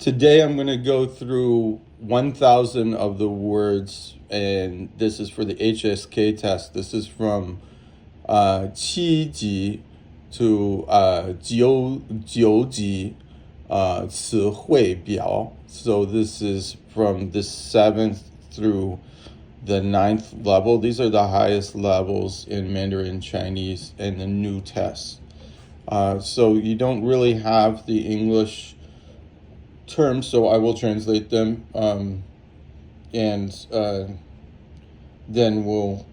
Today I'm going to go through 1,000 of the words, and this is for the HSK test. This is from 七级 to 九级词汇表. So this is from the 7th through the 9th level. These are the highest levels in Mandarin Chinese and the new tests. So you don't really have the English terms, so I will translate them, and then we'll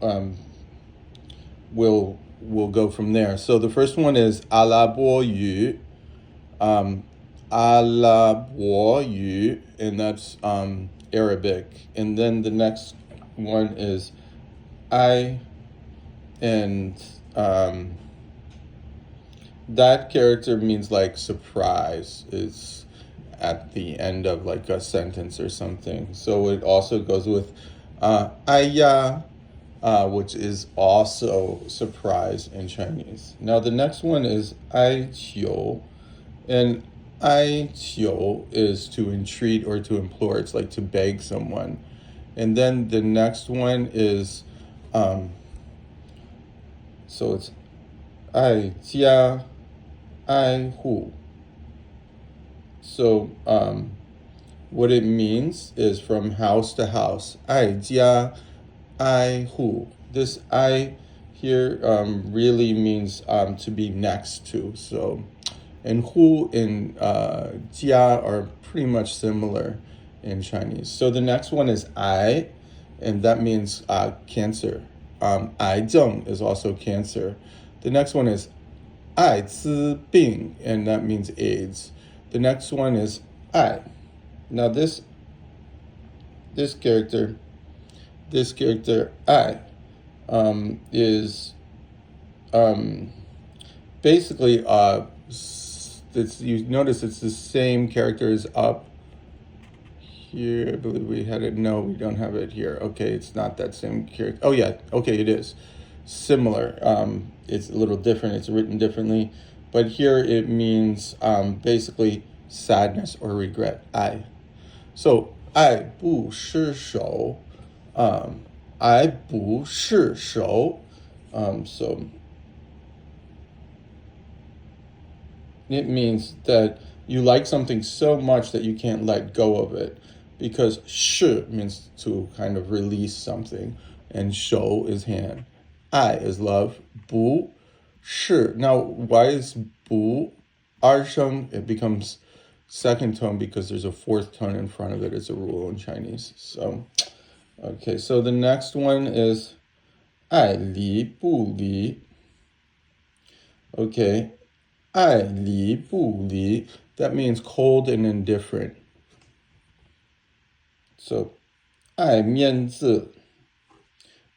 go from there. So the first one is 阿拉伯语, 阿拉伯语, and that's Arabic. And then the next one is I, and that character means like surprise. It's at the end of like a sentence or something. So it also goes with aya, which is also surprise in Chinese. Now the next one is ai qiu, and ai qiu is to entreat or to implore. It's like to beg someone. And then the next one is so it's ai jia ai hu. So what it means is from house to house. 爱家爱户. This I here really means to be next to. So, and hu and jia are pretty much similar in Chinese. So the next one is I, and that means cancer. 癌症 is also cancer. The next one is 艾滋病, and that means AIDS. The next one is I. Now this character I is basically you notice it's the same character as up here. I believe we had it. No, we don't have it here. Okay, it's not that same character. Oh yeah, okay, it is similar. It's a little different. It's written differently. But here it means basically sadness or regret. I. So 爱不释手, 爱不释手. So it means that you like something so much that you can't let go of it, because 释 means to kind of release something, and 手 is hand. 爱 is love. 不释. Now, why is 不 二声? It becomes second tone because there's a fourth tone in front of it. It's a rule in Chinese. So, okay. So the next one is 爱理不理. Okay. 爱理不理. That means cold and indifferent. So, 爱面子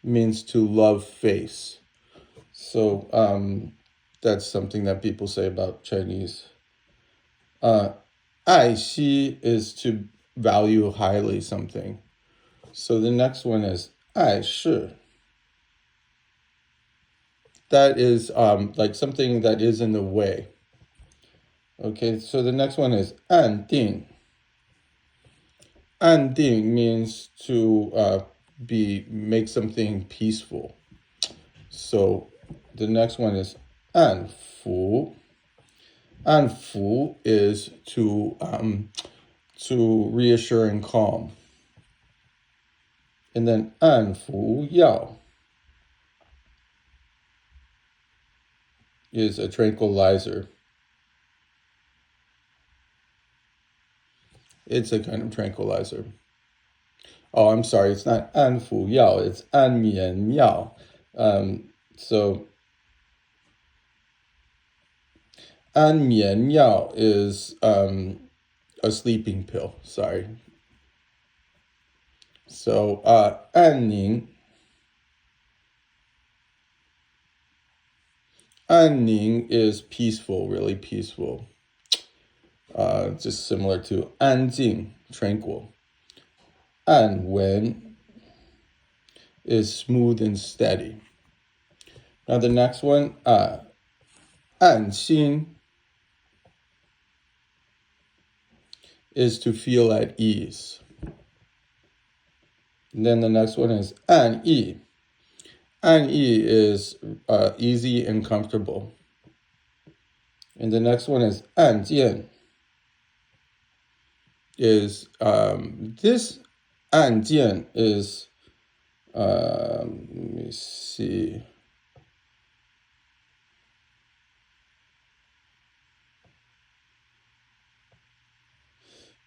means to love face. So that's something that people say about Chinese. 爱惜 is to value highly something. So the next one is 爱是. That is like something that is in the way. Okay, so the next one is 安定. 安定 means to make something peaceful. So the next one is 安抚. 安抚 is to reassure and calm. And then 安抚药 is a tranquilizer. It's a kind of tranquilizer. Oh, I'm sorry, it's not 安抚药, it's 安眠药. So 安眠药 is a sleeping pill. Sorry. So 安宁. 安宁 is peaceful, really peaceful. Just similar to 安静, tranquil. 安稳 is smooth and steady. Now the next one, 安心 is to feel at ease. And then the next one is 安逸. 安逸 is easy and comfortable. And the next one is 案件. Is this 案件 is let me see.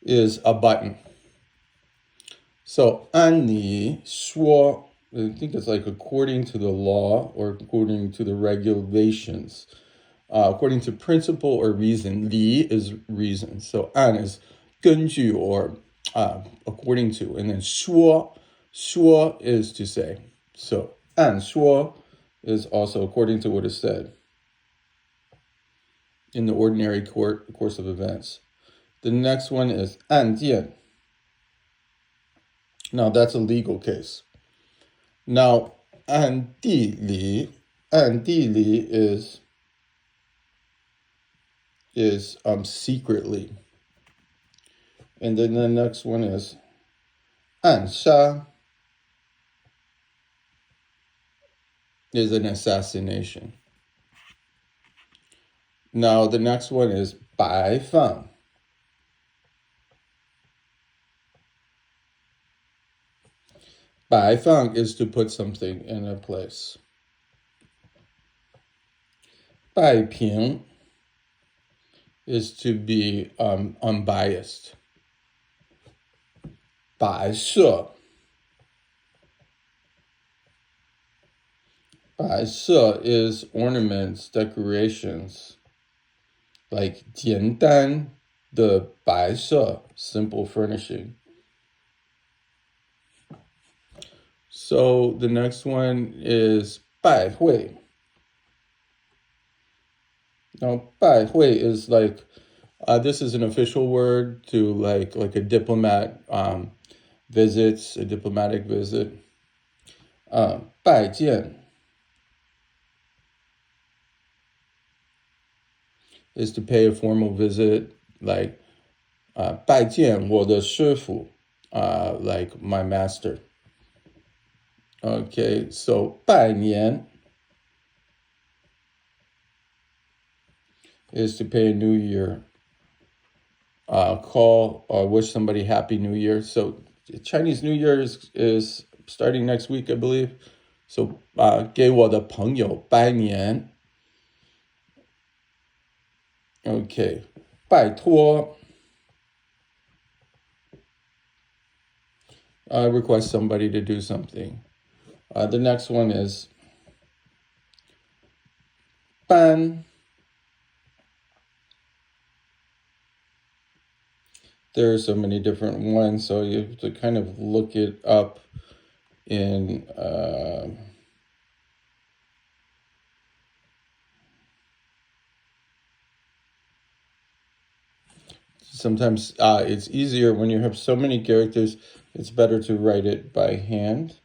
Is a button. So 按你说, I think it's like according to the law or according to the regulations. According to principle or reason. 理 is reason. So 按 is 根据 or according to. And then 说 is to say. So 按说 is also according to what is said in the ordinary course of events. The next one is 案件. Now that's a legal case. Now 暗地里 is secretly. And then the next one is 暗杀 is an assassination. Now the next one is 摆放. Bai fang is to put something in a place. Bai ping is to be unbiased. Bai she. Bai she is ornaments, decorations. Like 简单的摆设, simple furnishing. So the next one is 拜会. Now 拜会 is like, this is an official word to like a diplomat visits, a diplomatic visit. 拜见 is to pay a formal visit, like 拜见我的师傅, like my master. Okay, so 拜年 is to pay a new year, call or wish somebody happy new year. So Chinese New Year is starting next week, I believe. So 给我的朋友拜年. Okay, 拜托 request somebody to do something. The next one is 搬. There are so many different ones, so you have to kind of look it up in sometimes it's easier when you have so many characters. It's better to write it by hand.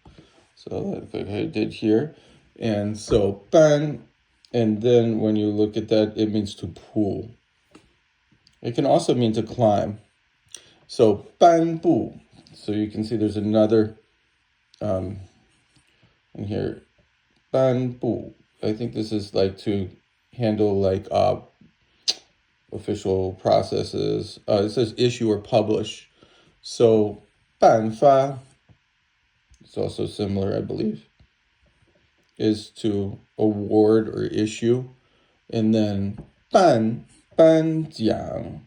So like I did here. And so 搬, and then when you look at that, it means to pull. It can also mean to climb. So 搬步. So you can see there's another in here. 搬步. I think this is like to handle like official processes. It says issue or publish. So 颁发, it's also similar, I believe, is to award or issue. And then 颁奖.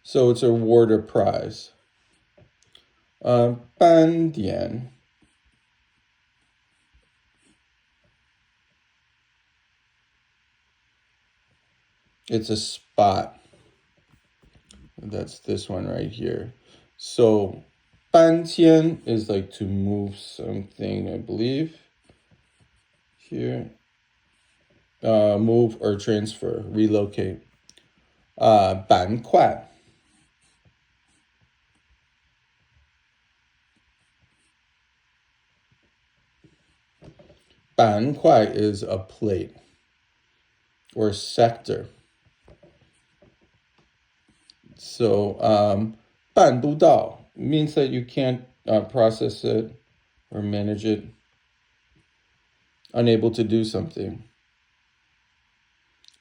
So it's award or prize. 颁点. It's a spot. That's this one right here. So 搬迁 is like to move something, I believe. Here. Move or transfer, relocate. 板块. Ban kuai is a plate. or sector. So 办不到 means that you can't process it or manage it, unable to do something.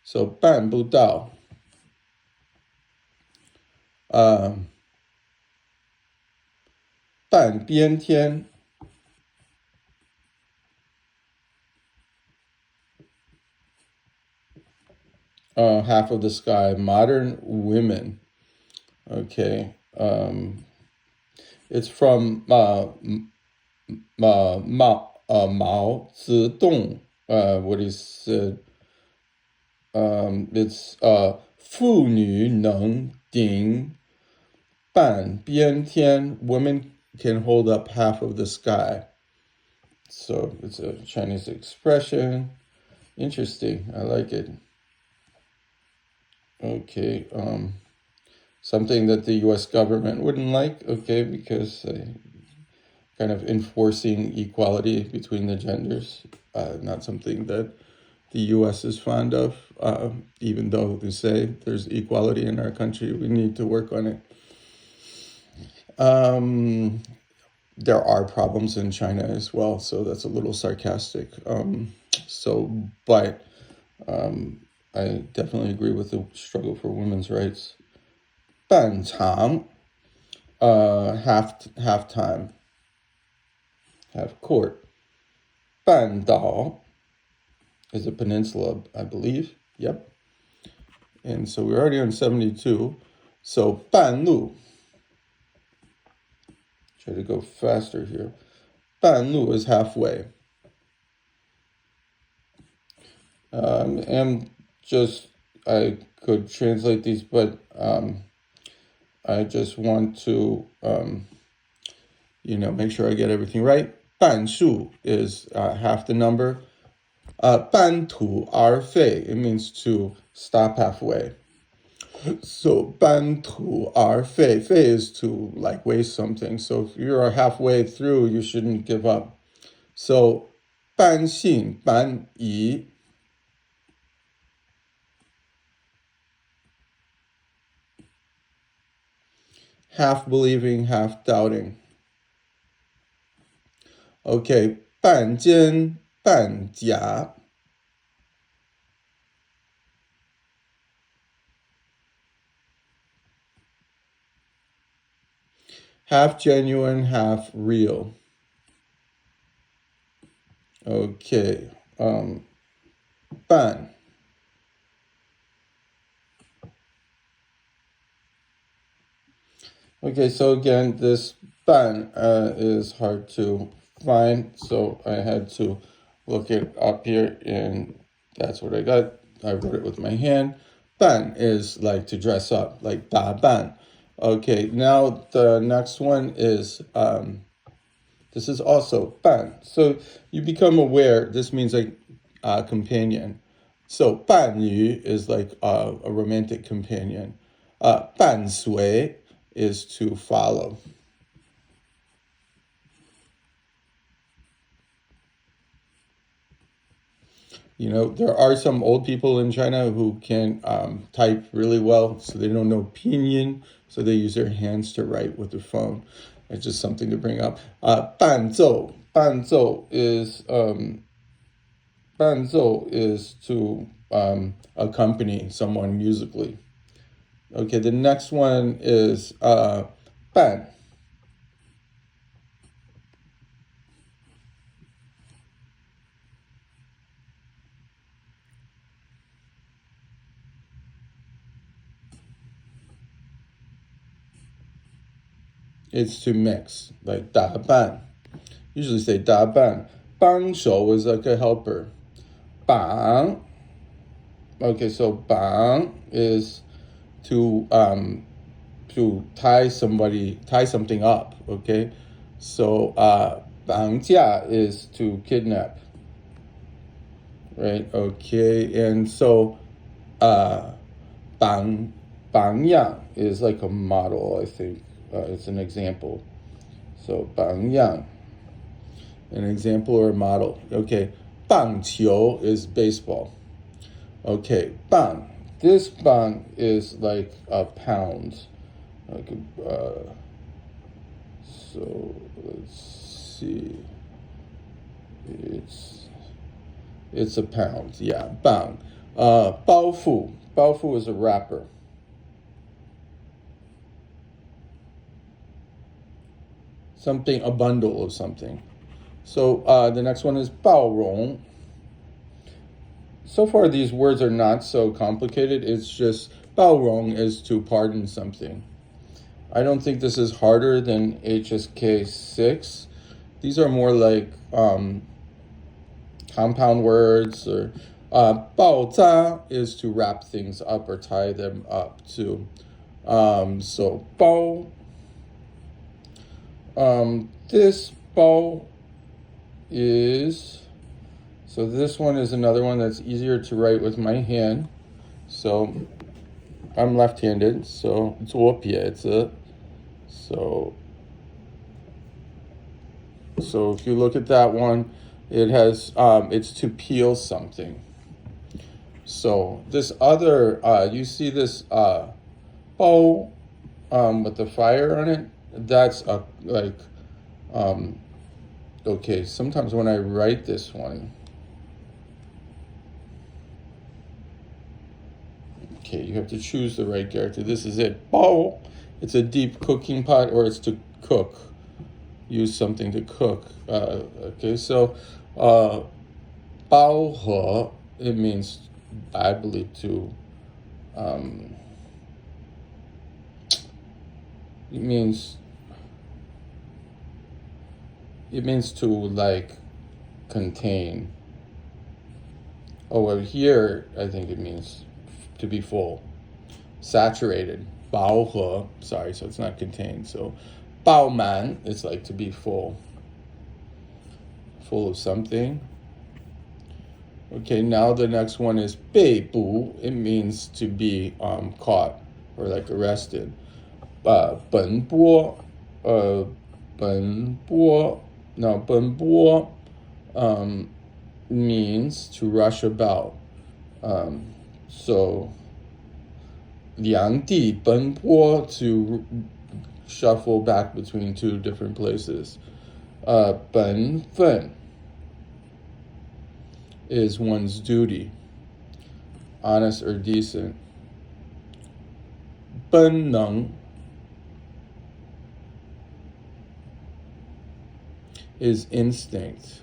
So 办不到，半边天half of the sky, modern women. Okay. It's from Mao Zedong, what he said. It's 妇女能顶半边天. Women can hold up half of the sky. So it's a Chinese expression. Interesting. I like it. Okay. Something that the U.S. government wouldn't like, okay, because kind of enforcing equality between the genders, not something that the U.S. is fond of, even though they say there's equality in our country, we need to work on it. There are problems in China as well, so that's a little sarcastic. But I definitely agree with the struggle for women's rights. 半场, half time, half court. 半岛 is a peninsula, I believe. Yep. And so we're already on 72. So 半路. Try to go faster here. 半路 is halfway. And just, I could translate these, but I just want to, make sure I get everything right. 半数 is half the number. 半途而废, it means to stop halfway. So 半途而废, 废 is to like waste something. So if you're halfway through, you shouldn't give up. So 半信半疑, half believing, half doubting. Okay, 半真半假. Half genuine, half real. Okay, 半. Okay, so again, this 半 is hard to find, so I had to look it up here, and that's what I got. I wrote it with my hand. 扮 is like to dress up, like 打扮. Okay, now the next one is, this is also 扮. So you become aware, this means like companion. So 伴侣 is like a romantic companion. 伴随 is to follow. There are some old people in China who can type really well, so they don't know pinyin, so they use their hands to write with their phone. It's just something to bring up. 伴奏 is to accompany someone musically. Okay, the next one is 伴. It's to mix, like 打扮. Usually say 打扮. 帮手 is like a helper. 绑. Okay, so 绑 is to tie something up. Okay, so 绑架 is to kidnap. Right. Okay, and so 榜样 is like a model, I think. It's an example. So 榜样, an example or a model. Okay, 棒球 is baseball. Okay, bang. This bang is like a pound. Like so let's see. It's a pound. Yeah, bang. 包袱. 包袱 is a wrapper. Something, a bundle of something. So the next one is 包容. So far, these words are not so complicated. It's just 包容 is to pardon something. I don't think this is harder than HSK 6. These are more like compound words. Or 爆炸 is to wrap things up or tie them up too. So 包. This 包 is, so this one is another one that's easier to write with my hand. So I'm left-handed, so 左撇子. So if you look at that one, it has it's to peel something. So this other, you see this bow with the fire on it. That's okay. Sometimes when I write this one, okay, you have to choose the right character. This is it. Bow. It's a deep cooking pot, or it's to cook. Use something to cook. Okay, so 包和, it means, I believe, to it means to like contain. Oh, well, here I think it means to be full, saturated. 饱和, sorry, so it's not contained. So 饱满 is like to be full of something. Okay, now the next one is 被捕. It means to be caught or like arrested. 奔波 means to rush about. So 两地奔波, to shuffle back between two different places. 本分 is one's duty, honest or decent. 本能 is instinct.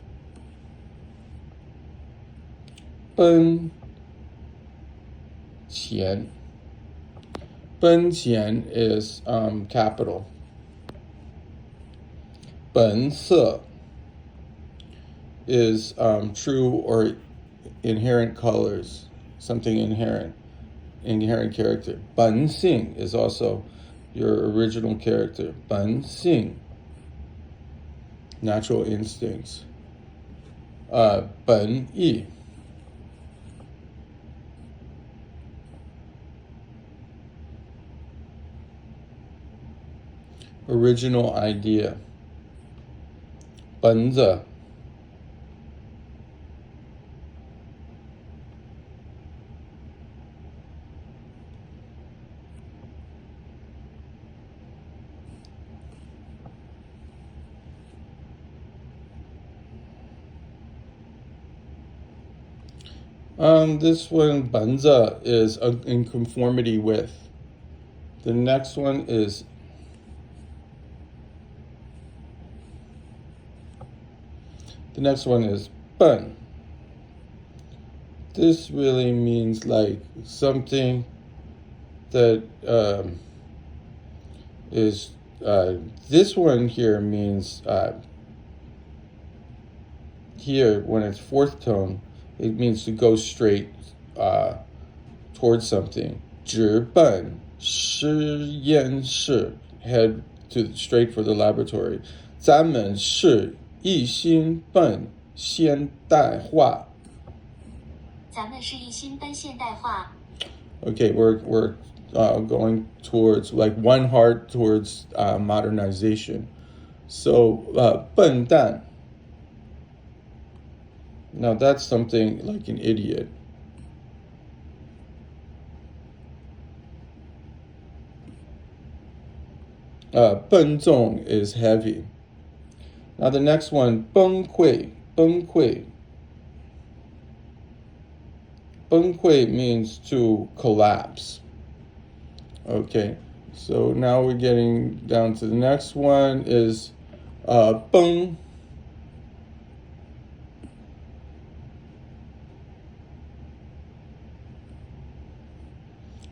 奔钱 奔钱 is capital. 本色 is true or inherent colors, something inherent character. 本性 is also your original character. 本性 natural instincts. 本意 original idea. 本子 this one, 本子 is in conformity with. The next one is笨. This really means like something that is this one here means here when it's fourth tone, it means to go straight towards something. 直奔实验室, head straight for the laboratory. 咱们是一心奔现代化. 咱们是一心奔现代化. Okay, we're going towards like one heart towards modernization. So 笨蛋. Now that's something like an idiot. 笨重is heavy. Now the next one, 崩溃,崩溃. 崩溃 means to collapse. Okay, so now we're getting down to the next one is 崩.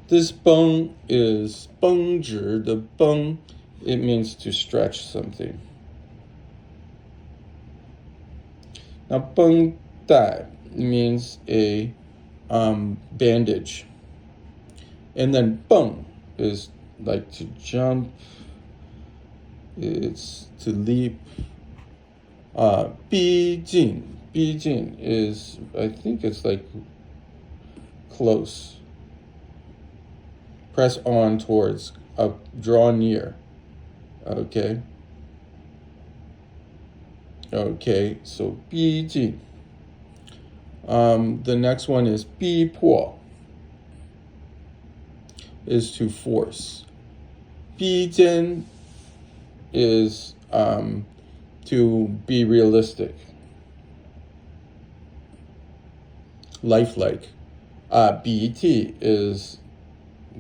This 崩 is 绷直 的绷. It means to stretch something. Now 绷带 means a bandage. And then 蹦 is like to jump. It's to leap. 逼近 is, I think it's like close. Press on towards, draw near. Okay. Okay, so 逼近. The next one is 逼迫, is to force. 逼真 is to be realistic, lifelike. 鼻涕 is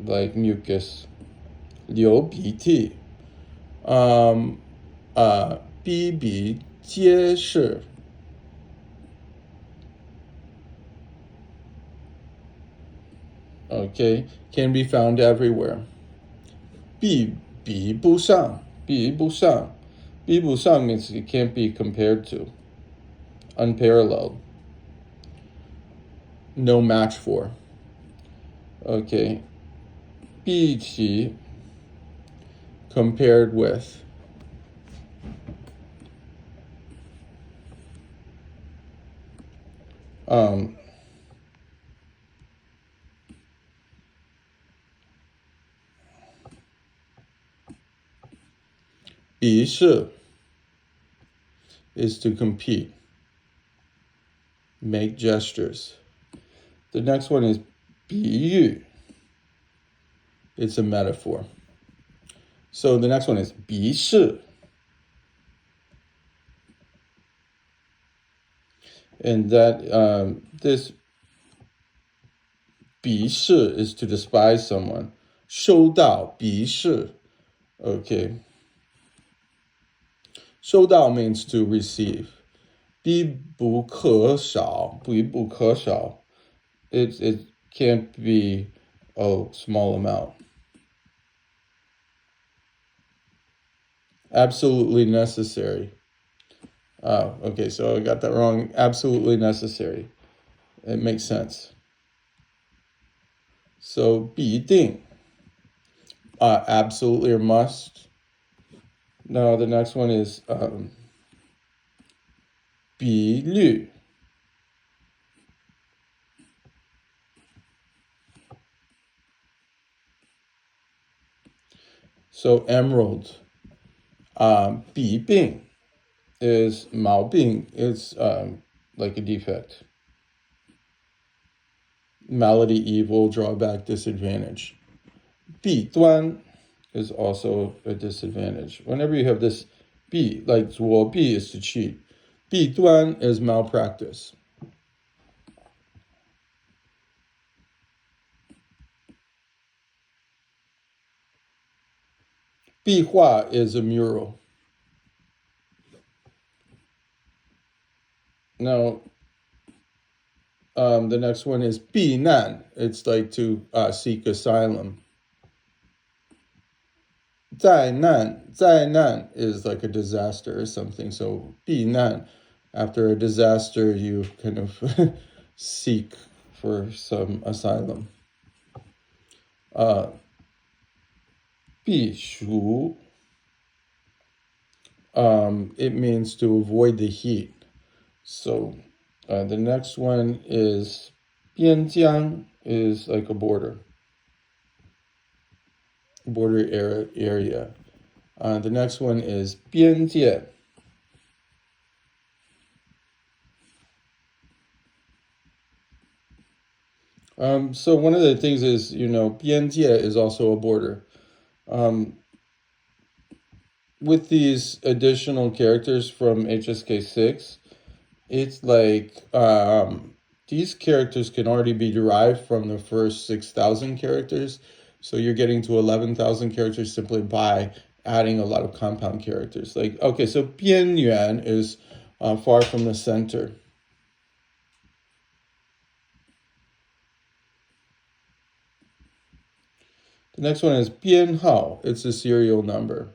like mucus. 流鼻涕. 比比皆是. Okay, can be found everywhere. 比不上 means it can't be compared to, unparalleled, no match for. Okay, 比起 compared with. 比试 is to compete, make gestures. The next one is 比喻. It's a metaphor. So the next one is 比试. And that this 鄙视 is to despise someone. 收到鄙视. Okay. 收到 means to receive. 必不可少. It can't be a small amount. Absolutely necessary. Okay, so I got that wrong. Absolutely necessary. It makes sense. So 必定, absolutely or must. Now the next one is 比率. So emerald. 弊病 is 毛病. It's like a defect. Malady, evil, drawback, disadvantage. 弊端 is also a disadvantage. Whenever you have this 弊, like 作弊 is to cheat. 弊端 is malpractice. 壁画 is a mural. Now, the next one is 避难. It's like to seek asylum. 灾难 is like a disaster or something. So 避难, after a disaster, you kind of seek for some asylum. 避暑, it means to avoid the heat. So the next one is 边疆 is like a border area. The next one is 边界. So one of the things is, 边界 is also a border. with these additional characters from HSK 6, it's like these characters can already be derived from the first 6,000 characters. So you're getting to 11,000 characters simply by adding a lot of compound characters. Like, okay, so 边缘 is far from the center. The next one is 编号. It's a serial number.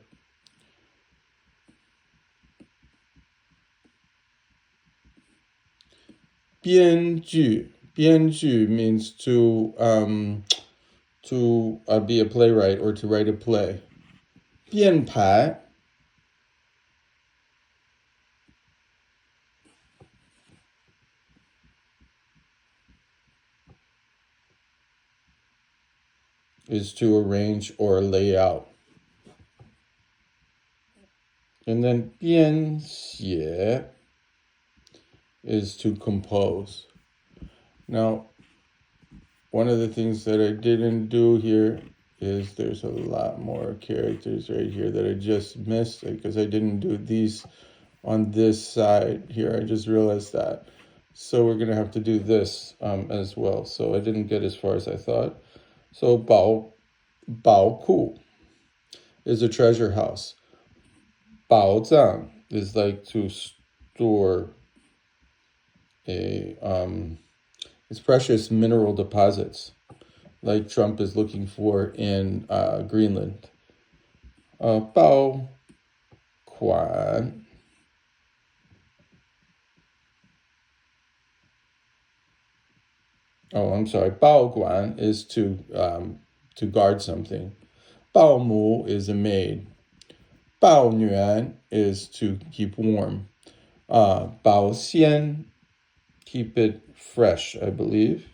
编剧 means to be a playwright or to write a play. 编排 is to arrange or lay out. And then 编写 is to compose. Now, one of the things that I didn't do here is there's a lot more characters right here that I just missed because I didn't do these on this side here. I just realized that. So we're going to have to do this as well. So I didn't get as far as I thought. So 宝库 is a treasure house. 宝藏 is like to store it's precious mineral deposits, like Trump is looking for in Greenland. 保管 Oh, I'm sorry. 保管 is to guard something. 保姆 is a maid. 保暖 is to keep warm. 保鲜 keep it fresh, I believe.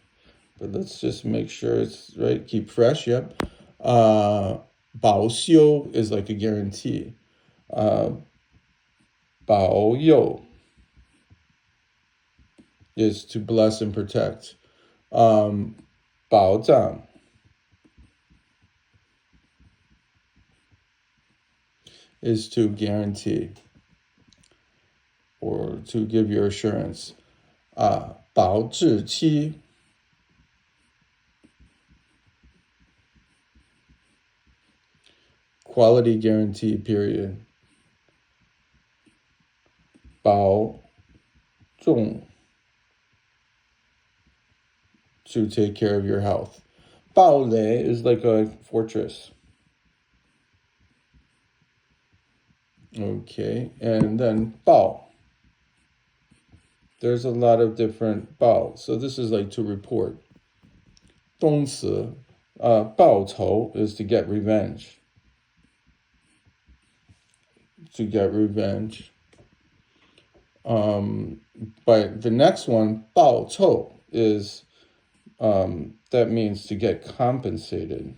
But let's just make sure it's right. Keep fresh, yep. 保修 is like a guarantee. 保佑 is to bless and protect. 保障 is to guarantee or to give your assurance. 保质期 quality guarantee period. 保重 to take care of your health. 堡垒 is like a fortress. Okay, and then 报. There's a lot of different 报. So this is like to report. 动词, 报仇 is to get revenge. To get revenge. But the next one, 报酬 is that means to get compensated,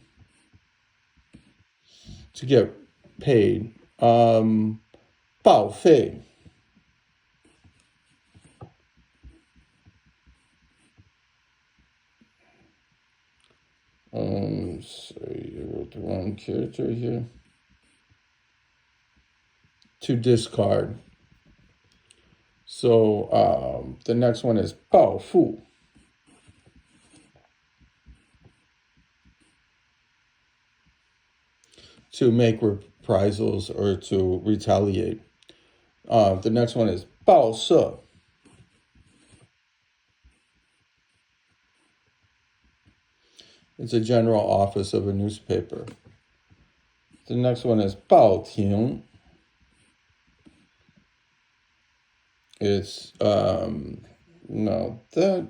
to get paid. 报废 sorry, I wrote the wrong character here. To discard. So the next one is 报复. To make reprisals or to retaliate. The next one is 报社. It's a general office of a newspaper. The next one is 报亭. It's no, that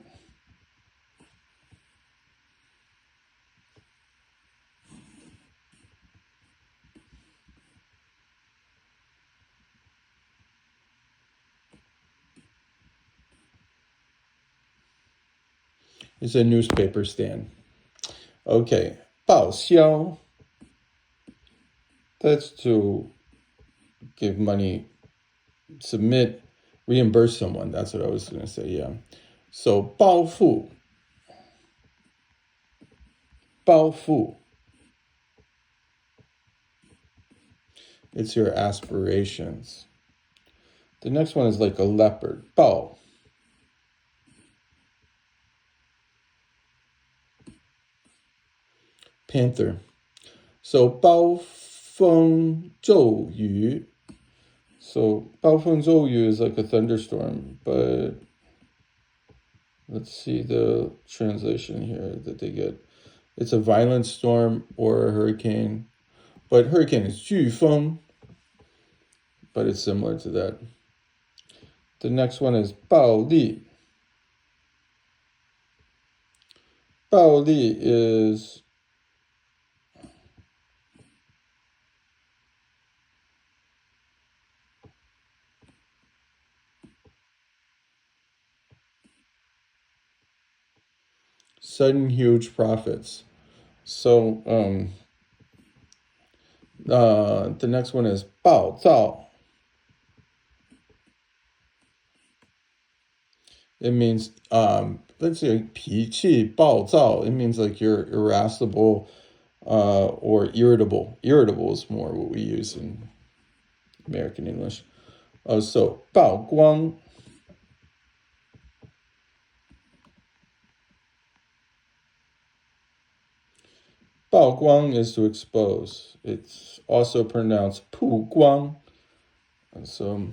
is a newspaper stand. Okay, 报销. That's to give money, submit, reimburse someone. That's what I was going to say, yeah. So 报复. 报复 It's your aspirations. The next one is like a leopard. 豹 Panther. So 暴风骤雨. So 暴风骤雨 is like a thunderstorm, but let's see the translation here that they get. It's a violent storm or a hurricane, but hurricane is 飓风, but it's similar to that. The next one is 暴力. 暴力 is sudden huge profits. So the next one is 暴躁. It means let's say 脾气暴躁. It means like you're irascible or irritable. Irritable is more what we use in American English. So 曝光. 曝光 is to expose. It's also pronounced 曝光. So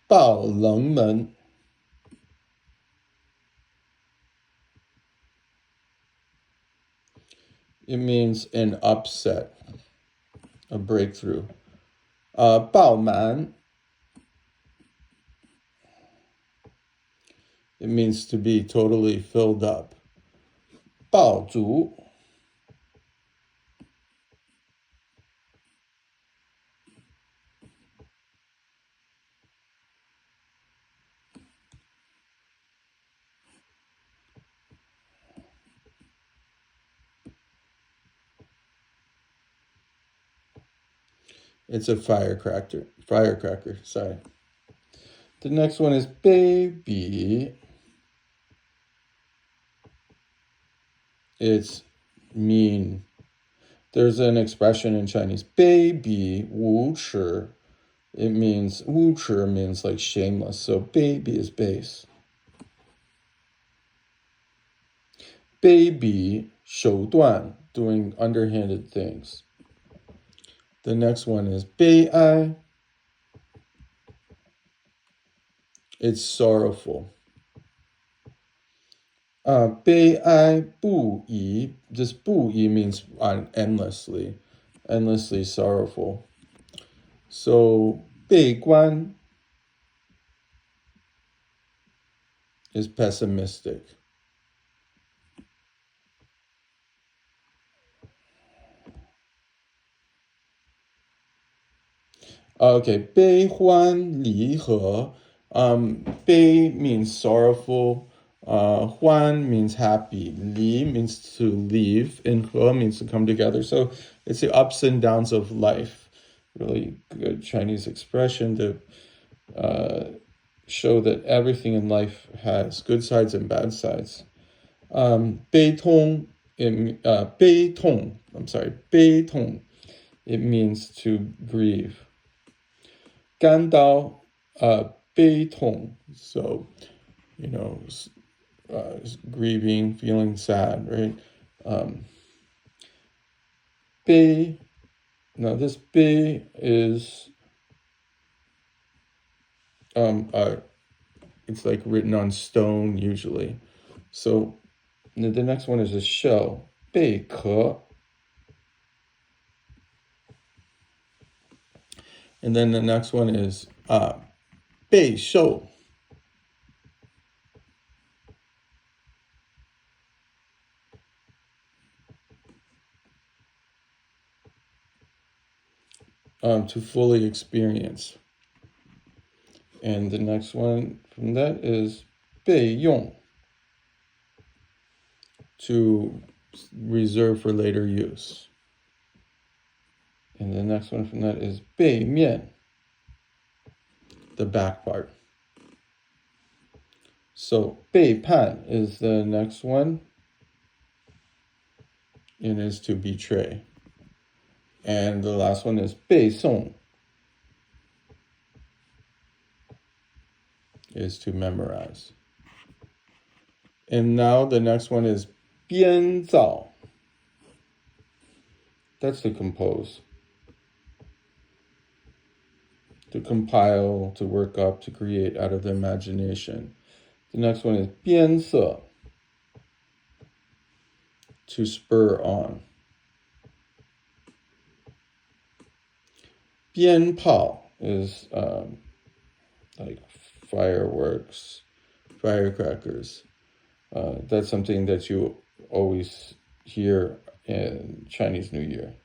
爆冷门. It means an upset, a breakthrough. 爆满. It means to be totally filled up. 爆竹. It's a firecracker. Firecracker, sorry. The next one is baby. It's mean. There's an expression in Chinese, 卑鄙无耻. It means, 无耻 means like shameless. So baby is base. 卑鄙手段, doing underhanded things. The next one is 悲哀. It's sorrowful. 悲哀不已. This 不已 means endlessly, endlessly sorrowful. So 悲观 is pessimistic. Okay, 悲欢离合. 悲 means sorrowful. 欢 means happy. 离 means to leave. And 和 means to come together. So it's the ups and downs of life. Really good Chinese expression to show that everything in life has good sides and bad sides. 悲痛, 悲痛. It means to grieve. 感到悲痛. So, grieving, feeling sad, right? 悲. Now this 悲 is it's like written on stone usually. So the next one is a shell. 贝壳. And then the next one is 备受. To fully experience. And the next one from that is 备用. To reserve for later use. And the next one from that is 背面, the back part. So 背叛 is the next one, and is to betray. And the last one is 背诵, is to memorize. And now the next one is 编造. That's to compose. To compile, to work up, to create out of the imagination. The next one is 鞭策, to spur on. 鞭炮 is like fireworks, firecrackers. That's something that you always hear in Chinese New Year.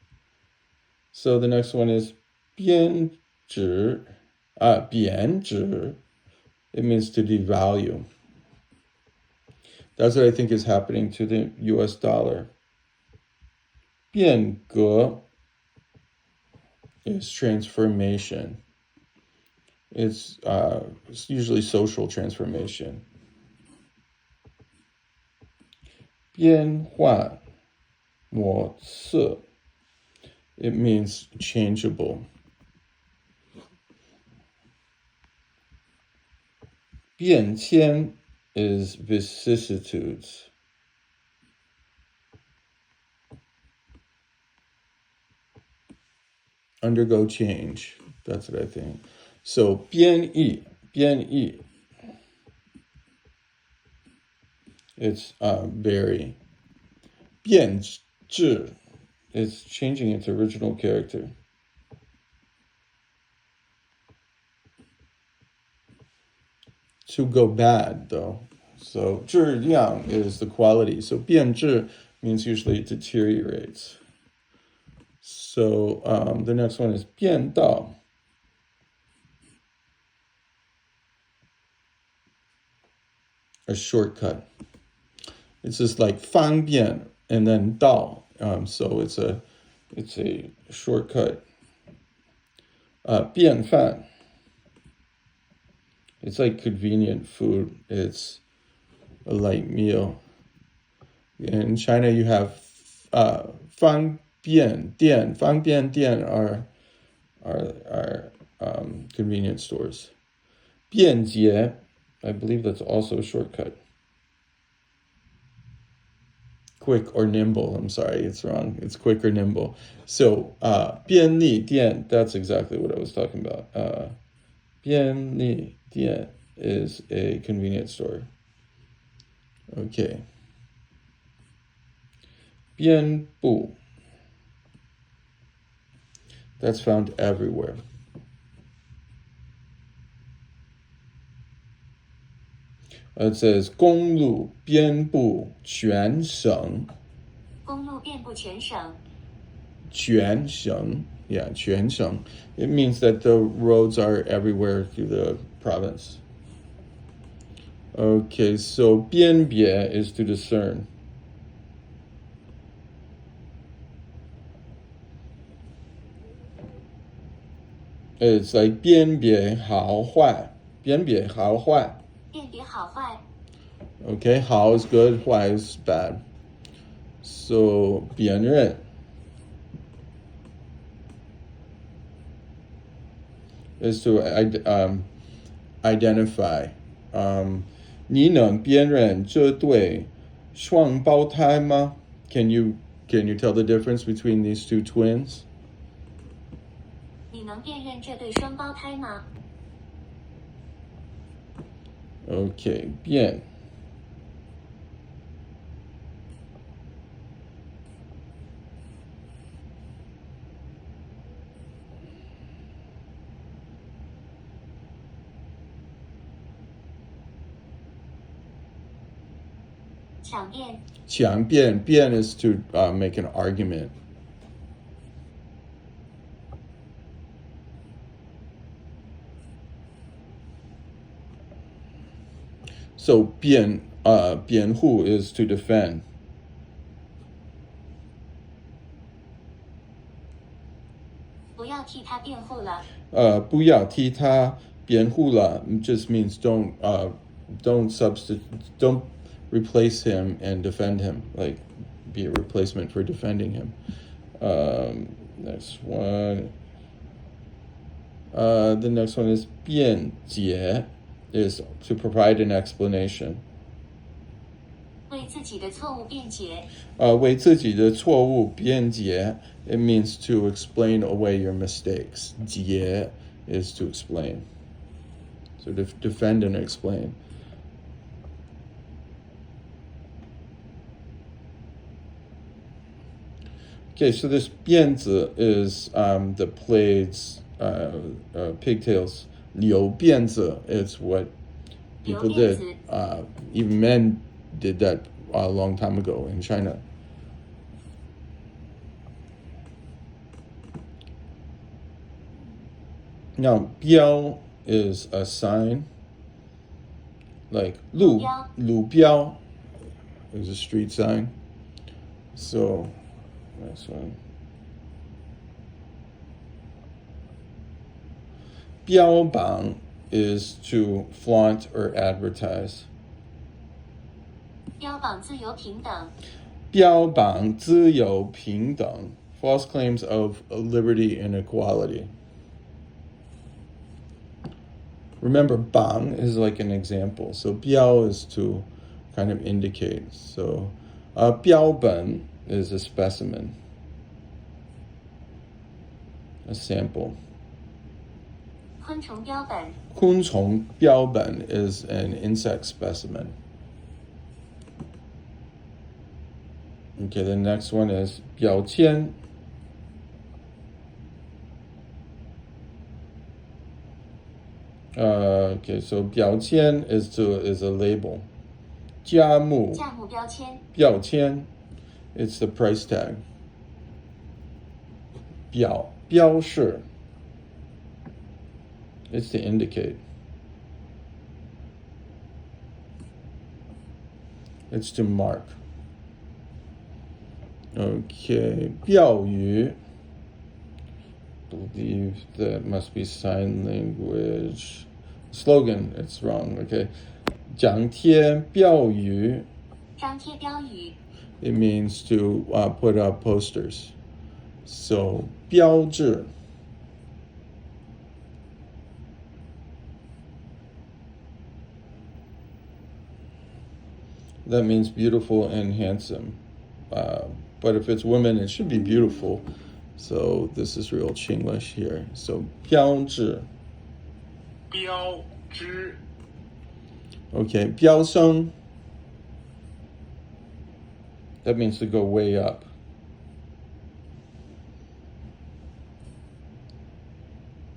So the next one is 贬值. 贬值. It means to devalue. That's what I think is happening to the US dollar. 变革 is transformation. It's usually social transformation. 变换模式. It means changeable. 变迁 is vicissitudes. Undergo change. That's what I think. So 编译, 编译. It's vary. 变质 is changing its original character. To go bad, though. So 质量 is the quality. So 变质 means usually it deteriorates. So the next one is 变道. A shortcut. It's just like 方便 and then 道. So it's a shortcut. 便饭. It's like convenient food. It's a light meal. In China, you have 方便店. 方便店 are convenience stores. 便捷, I believe that's also a shortcut. Quick or nimble. I'm sorry, it's wrong. It's quick or nimble. So 便利店, that's exactly what I was talking about. 便利店 is a convenience store. Okay. 遍布. That's found everywhere. It says 公路遍布全省. 公路遍布全省. 全省. Yeah, 全省. It means that the roads are everywhere through the province. Okay, so 辨别 is to discern. It's like 辨别好坏. 辨别好坏. 辨别好坏. Okay, 好 is good, 坏 is bad. So 辨认 is to identify. 你能辨认这对双胞胎吗? Can you tell the difference between these two twins? 你能辨认这对双胞胎吗? Okay, 辨.强辩. 辩 is to make an argument. So 辩护 is to defend. 不要替他辩护了. 不要替他辩护了 just means don't replace him and defend him, like be a replacement for defending him. Next one. The next one is 辩解 is to provide an explanation. 为自己的错误辩解。为自己的错误辩解 it means to explain away your mistakes. 解 is to explain. So defend and explain. Okay, so this 辫子 is the plaids, pigtails. 留辫子 is what people did. Even men did that a long time ago in China. Now, 标 is a sign, like 路标 is a street sign. So, next one. 标榜 is to flaunt or advertise. 标榜自由平等。标榜自由平等 false claims of liberty and equality. Remember, 榜 is like an example. So 标 is to kind of indicate. So 标本 is a specimen, a sample. 昆虫标本。昆虫标本 is an insect specimen. Okay, the next one is 标签. Okay, so 标签 is a label. 价目标签。标签 it's the price tag. 标示 it's to indicate. It's to mark. Okay, 标语 believe that must be sign language. Slogan, it's wrong, okay. 张贴标语 张贴标语 it means to put up posters. So 标志 that means beautiful and handsome. But if it's women, it should be beautiful. So this is real Chinglish here. So 标志 标志 Okay, 飙升 that means to go way up.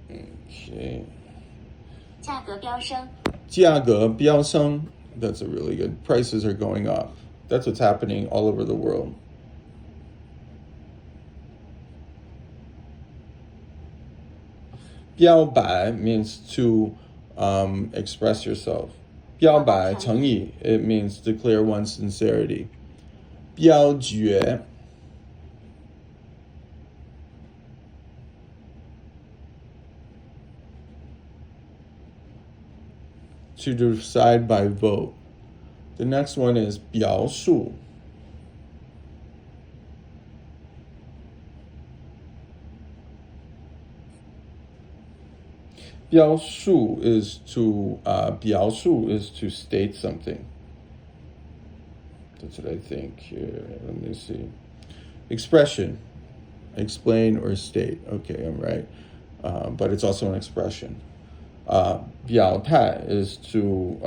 Okay. 价格飙升。价格飙升 that's a really good. Prices are going up. That's what's happening all over the world. 标白 means to express yourself. 标白诚意 it means declare one's sincerity. 标决 to decide by vote. The next one is 表述. "表述 is to 表述 is to state something. That's what I think here. Let me see. Expression, explain or state. Okay, I'm right. But it's also an expression. 表态 is to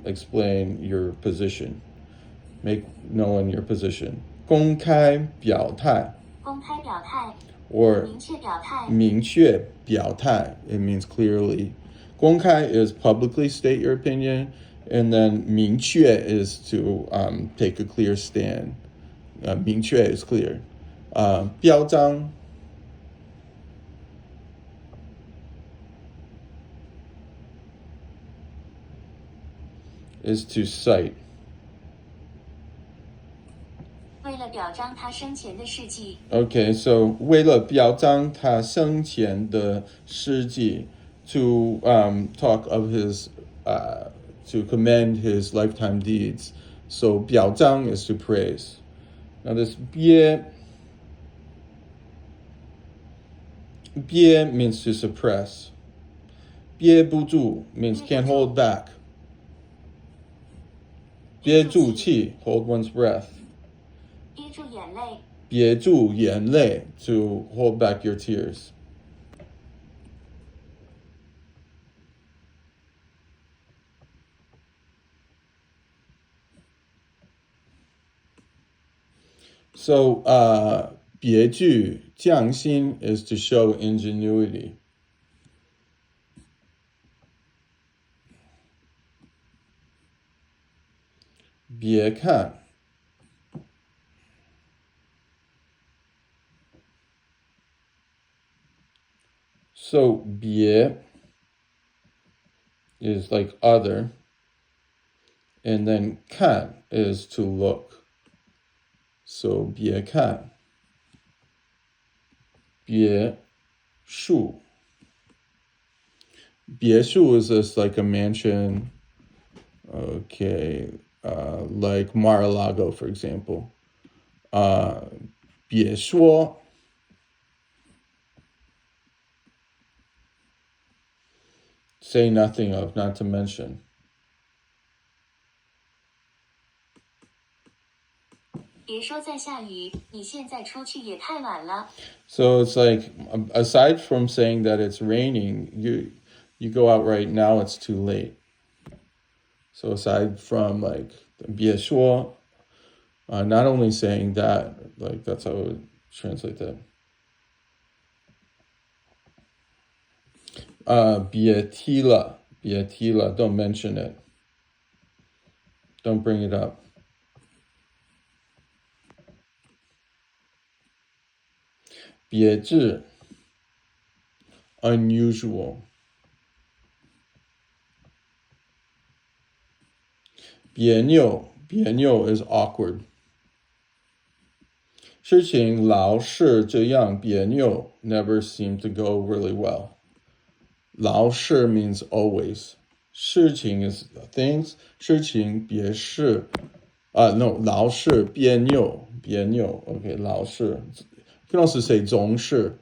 explain your position, make known your position. 公开表态公开表态 or 明确表态明确表态 it means clearly. 公开 is publicly state your opinion, and then 明确 is to take a clear stand. 明确 is clear. 标章is to cite. 为了表彰他生前的事迹 Okay, so 为了表彰他生前的事迹 to talk of his to commend his lifetime deeds. So 表彰 is to praise. Now this 憋憋 means to suppress. 憋不住 means can't hold back. 憋住气 hold one's breath. 憋住眼泪，憋住眼泪 to hold back your tears. So, 别具匠心 is to show ingenuity. 别看 So, 别 is like other, and then 看 is to look. So, 别看别墅别墅 is this like a mansion, okay, like Mar-a-Lago, for example. 别说 say nothing of, not to mention. 别说在下雨，你现在出去也太晚了。 So it's like, aside from saying that it's raining, you go out right now, it's too late. So aside from like 别说, not only saying that, like that's how I would translate that. 别提了 don't mention it. Don't bring it up. 别致 unusual. 别扭 is awkward. 事情老是这样别扭 never seem to go really well. 老是 means always. 事情 is things. 事情别是 no, 老是别扭 okay, 老是 you can also say 总是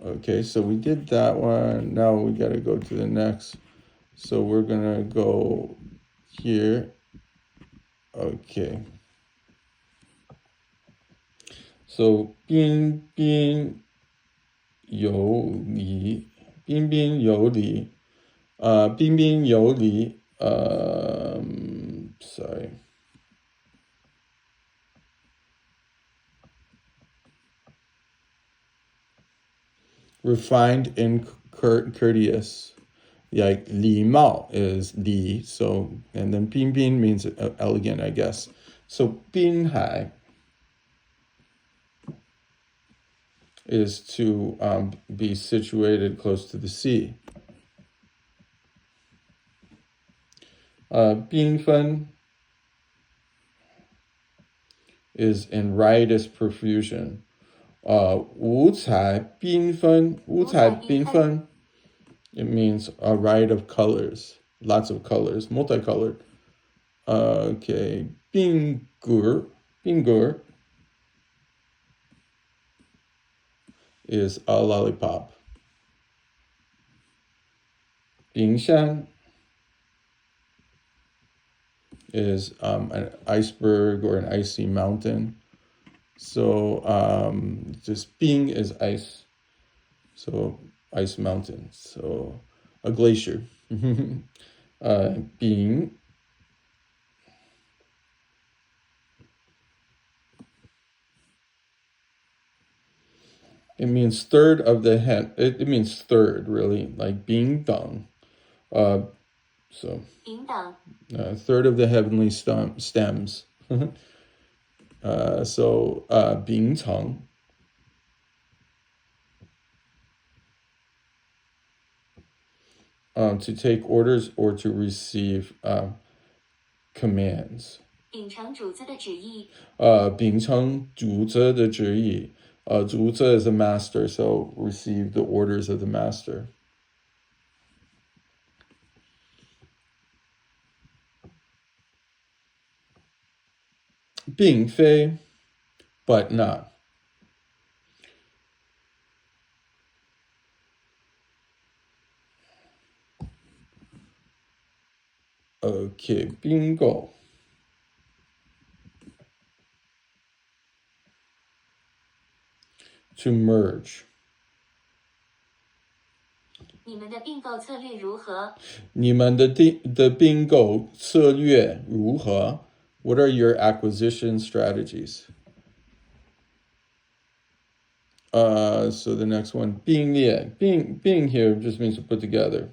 okay, so we did that one. Now we gotta go to the next. So we're gonna go here. Okay. So 彬彬有礼彬彬有礼彬彬有礼 sorry. Refined and courteous. Like 礼貌 is 礼, so and then 彬彬 means elegant, I guess. So 滨海 is to be situated close to the sea. 缤纷 is in riotous profusion. 五彩缤纷 it means a riot of colors, lots of colors, multicolored. Okay, 冰格 is a lollipop. 冰山 is an iceberg or an icy mountain. So just 冰 is ice. So ice mountain. So a glacier. 冰 it means third of the head. It means third, really, like 冰等. So 平等， third of the heavenly stems. So 冰层 to take orders or to receive commands. 秉承主子的旨意，秉承主子的旨意。主子 is a master, so receive the orders of the master. 并非 but not. Okay, bingo. To merge. 你们的并购策略如何？你们的并购策略如何？ What are your acquisition strategies? So the next one, 并列. Bing here just means to put together.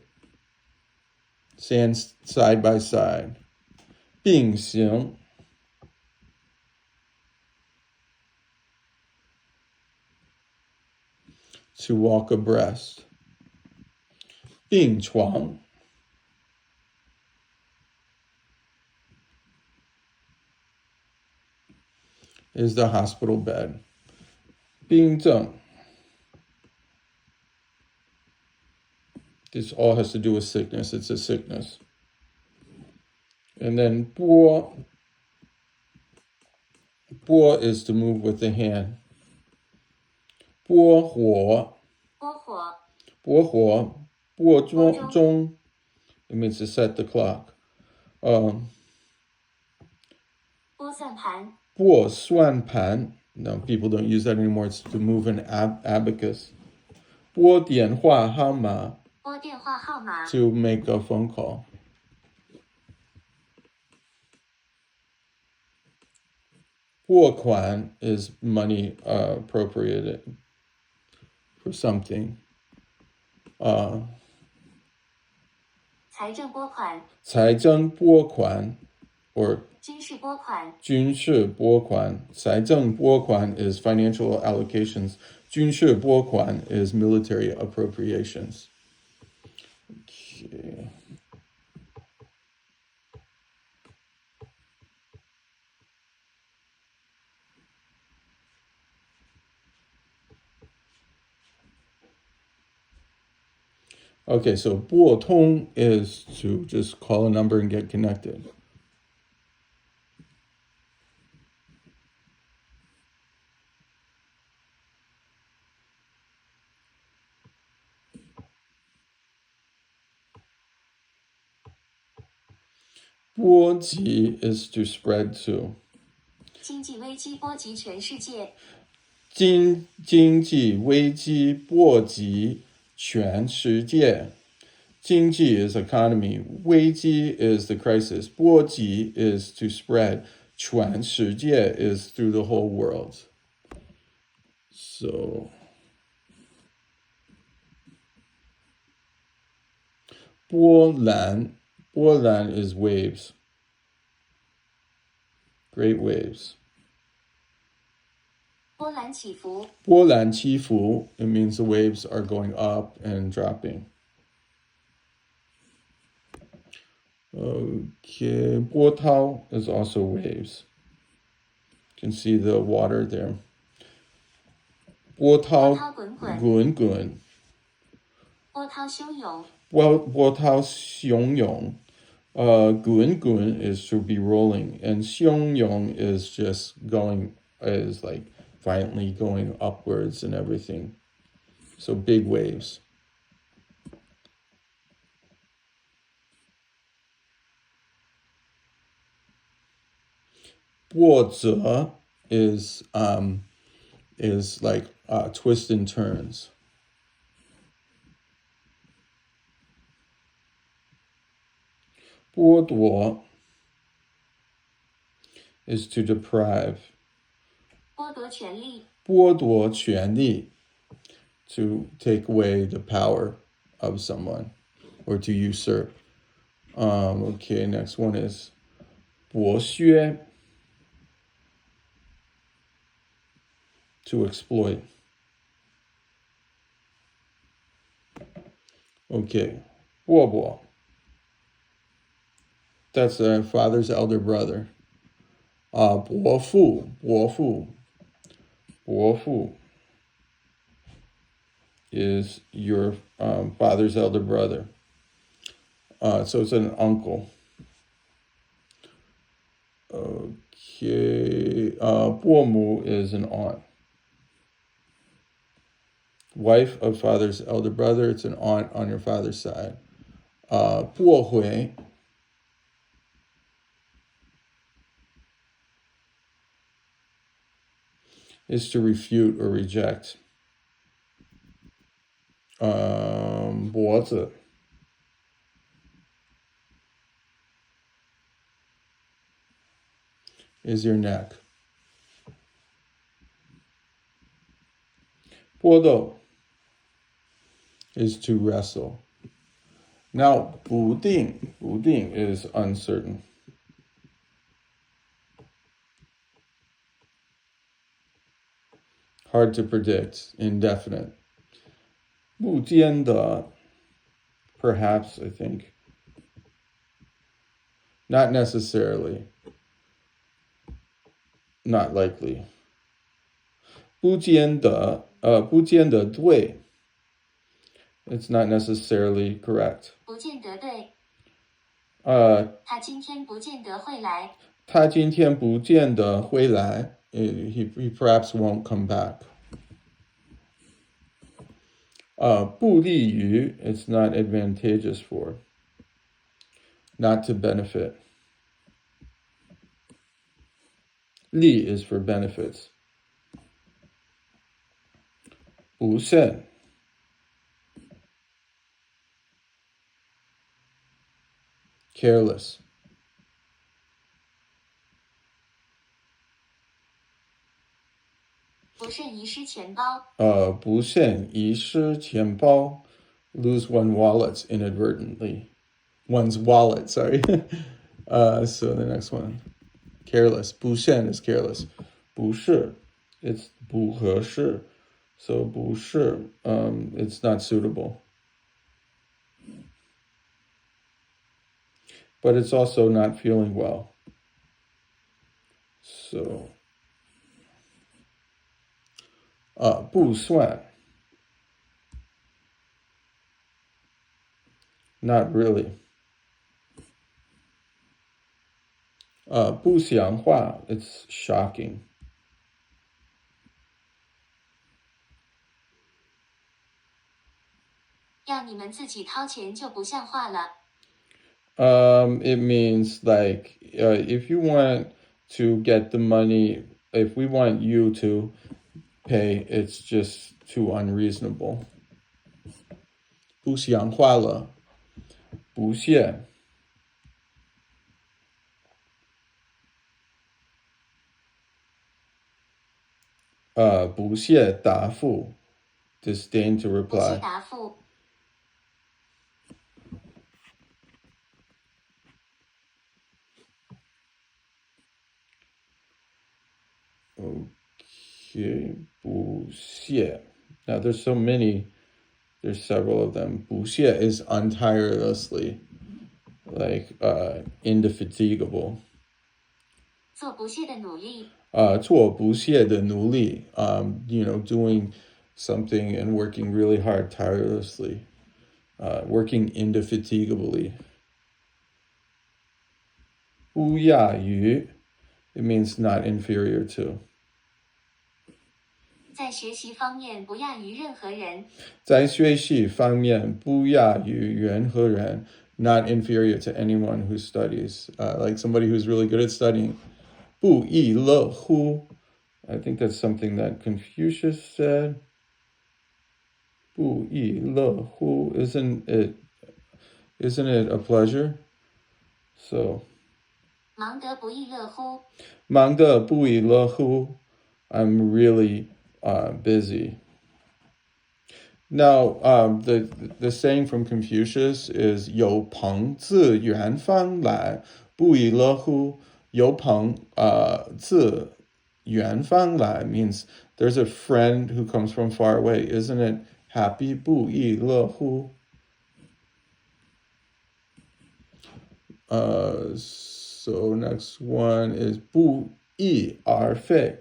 Stand side by side. 并行. To walk abreast. 病床. Is the hospital bed. 病症. This all has to do with sickness. It's a sickness. And then 拨. 拨 is to move with the hand. 拨火. 拨火。拨火. 拨钟. It means to set the clock. 拨算盘。拨算盘. No, people don't use that anymore. It's to move an abacus. 拨电话号码. 拨电话号码。To make a phone call. 拨款 is money appropriated for something. 财政拨款。财政拨款 or 军事拨款。军事拨款. 财政拨款 is financial allocations. 军事拨款 is military appropriations. Okay. Okay, so 拨通 is to just call a number and get connected. 波及 is to spread to. 经济危机波及全世界。经济危机波及全世界. 经济 is economy. 危机 is the crisis. 波及 is to spread. 全世界 is through the whole world. So, 波澜 is waves. Great waves. 波澜起伏。波澜起伏, it means the waves are going up and dropping. Okay, 波涛 is also waves. You can see the water there. 波涛滚滚. 波涛汹涌。波涛汹涌. 滚滚 is to be rolling, and 汹涌 is just is like violently going upwards and everything. So big waves. 波折 is like twists and turns. 剥夺 is to deprive. 剥夺权利。剥夺权利 to take away the power of someone or to usurp. Okay, next one is 剥削, to exploit. Okay, 伯伯. That's the father's elder brother. 伯父 is your father's elder brother. So it's an uncle. Okay, 伯母 is an aunt. Wife of father's elder brother, it's an aunt on your father's side. 驳回 is to refute or reject. 脖子 is your neck. 搏斗 is to wrestle. Now, 不定 is uncertain. Hard to predict, indefinite. 不见得 perhaps, I think. Not necessarily. Not likely. 不见得对 It's not necessarily correct. 不见得对。他今天不见得会来。他今天不见得会来 he perhaps won't come back. 不利于 it's not advantageous for. Not to benefit. 利 is for benefits. 不慎 careless. 不慎遗失钱包。不慎遗失钱包 lose one's wallet, sorry. So the next one. Careless. 不慎 is careless. 不是 it's 不合适. So 不是 it's not suitable. But it's also not feeling well. So 不算 not really. 不像话 it's shocking. 要你们自己掏钱就不像话了。It means like if you want to get the money, if we want you to pay, it's just too unreasonable. 不像话了，不屑。不屑答复 disdain to 不屑 reply. 答复。Okay, 不屑. Now there's so many, there's several of them. 不屑 is untirelessly, like indefatigable. 做不懈的努力。做不懈的努力 doing something and working really hard tirelessly, working indefatigably. 不亚于 it means not inferior to. 在学习方面不亚于任何人。在学习方面不亚于任何人 not inferior to anyone who studies, like somebody who's really good at studying. 不亦乐乎 I think that's something that Confucius said. 不亦乐乎 isn't it a pleasure? So 忙得不亦乐乎。忙得不亦乐乎 I'm really busy. Now, the saying from Confucius is 有朋自远方来，不亦乐乎。有朋自远方来 means there's a friend who comes from far away. Isn't it happy? 不亦乐乎。So next one is 不翼而飞。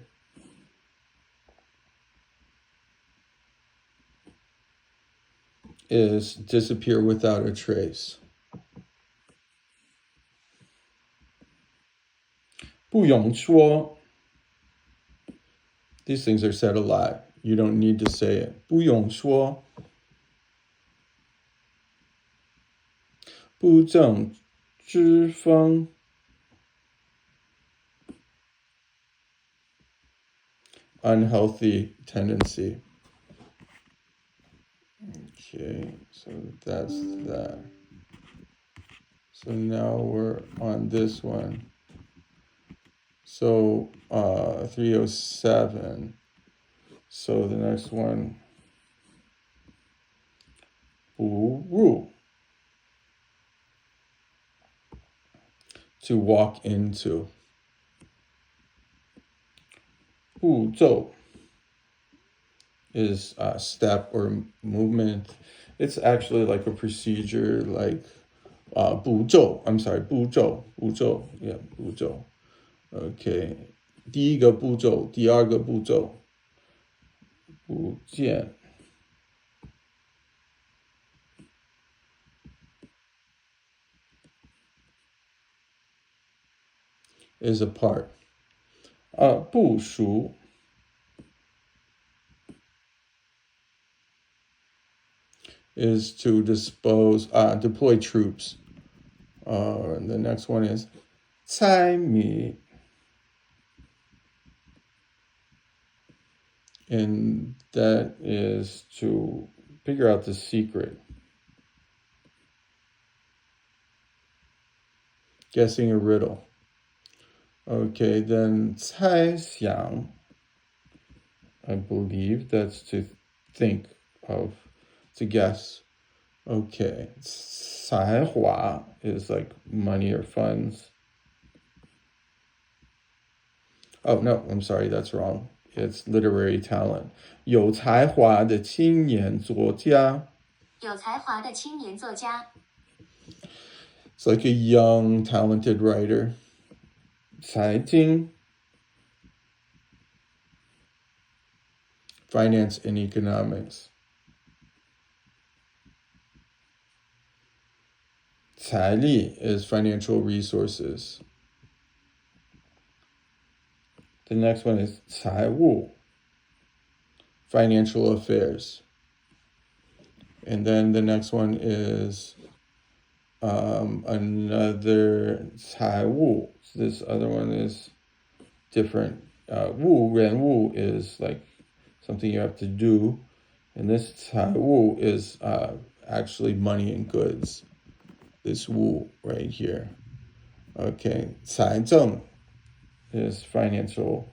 Is disappear without a trace. 不用说 These things are said a lot. You don't need to say it. 不用说不正之风 unhealthy tendency. Okay, so that's that. So now we're on this one. So 307. So the next one, 不入, to walk into. 步骤 is step or movement. It's actually like a procedure, like 步骤. I'm sorry, 步骤, yeah, 步骤. Okay, 第一个步骤，第二个步骤，不见 is a part. 部署 is to deploy troops. The next one is 猜谜, and that is to figure out the secret. Guessing a riddle. Okay, then 猜想, I believe that's to think of, to guess. Okay, 才华 is like money or funds. Oh, no, I'm sorry, that's wrong. It's literary talent. 有才华的青年作家. 有才华的青年作家. It's like a young, talented writer. 财经 finance and economics. 财力 is financial resources. The next one is 财务, financial affairs. And then the next one is another 财务. This other one is different. 务, 人务 is like something you have to do. And this 财务 is actually money and goods. This 务 right here. Okay, 财政 is financial,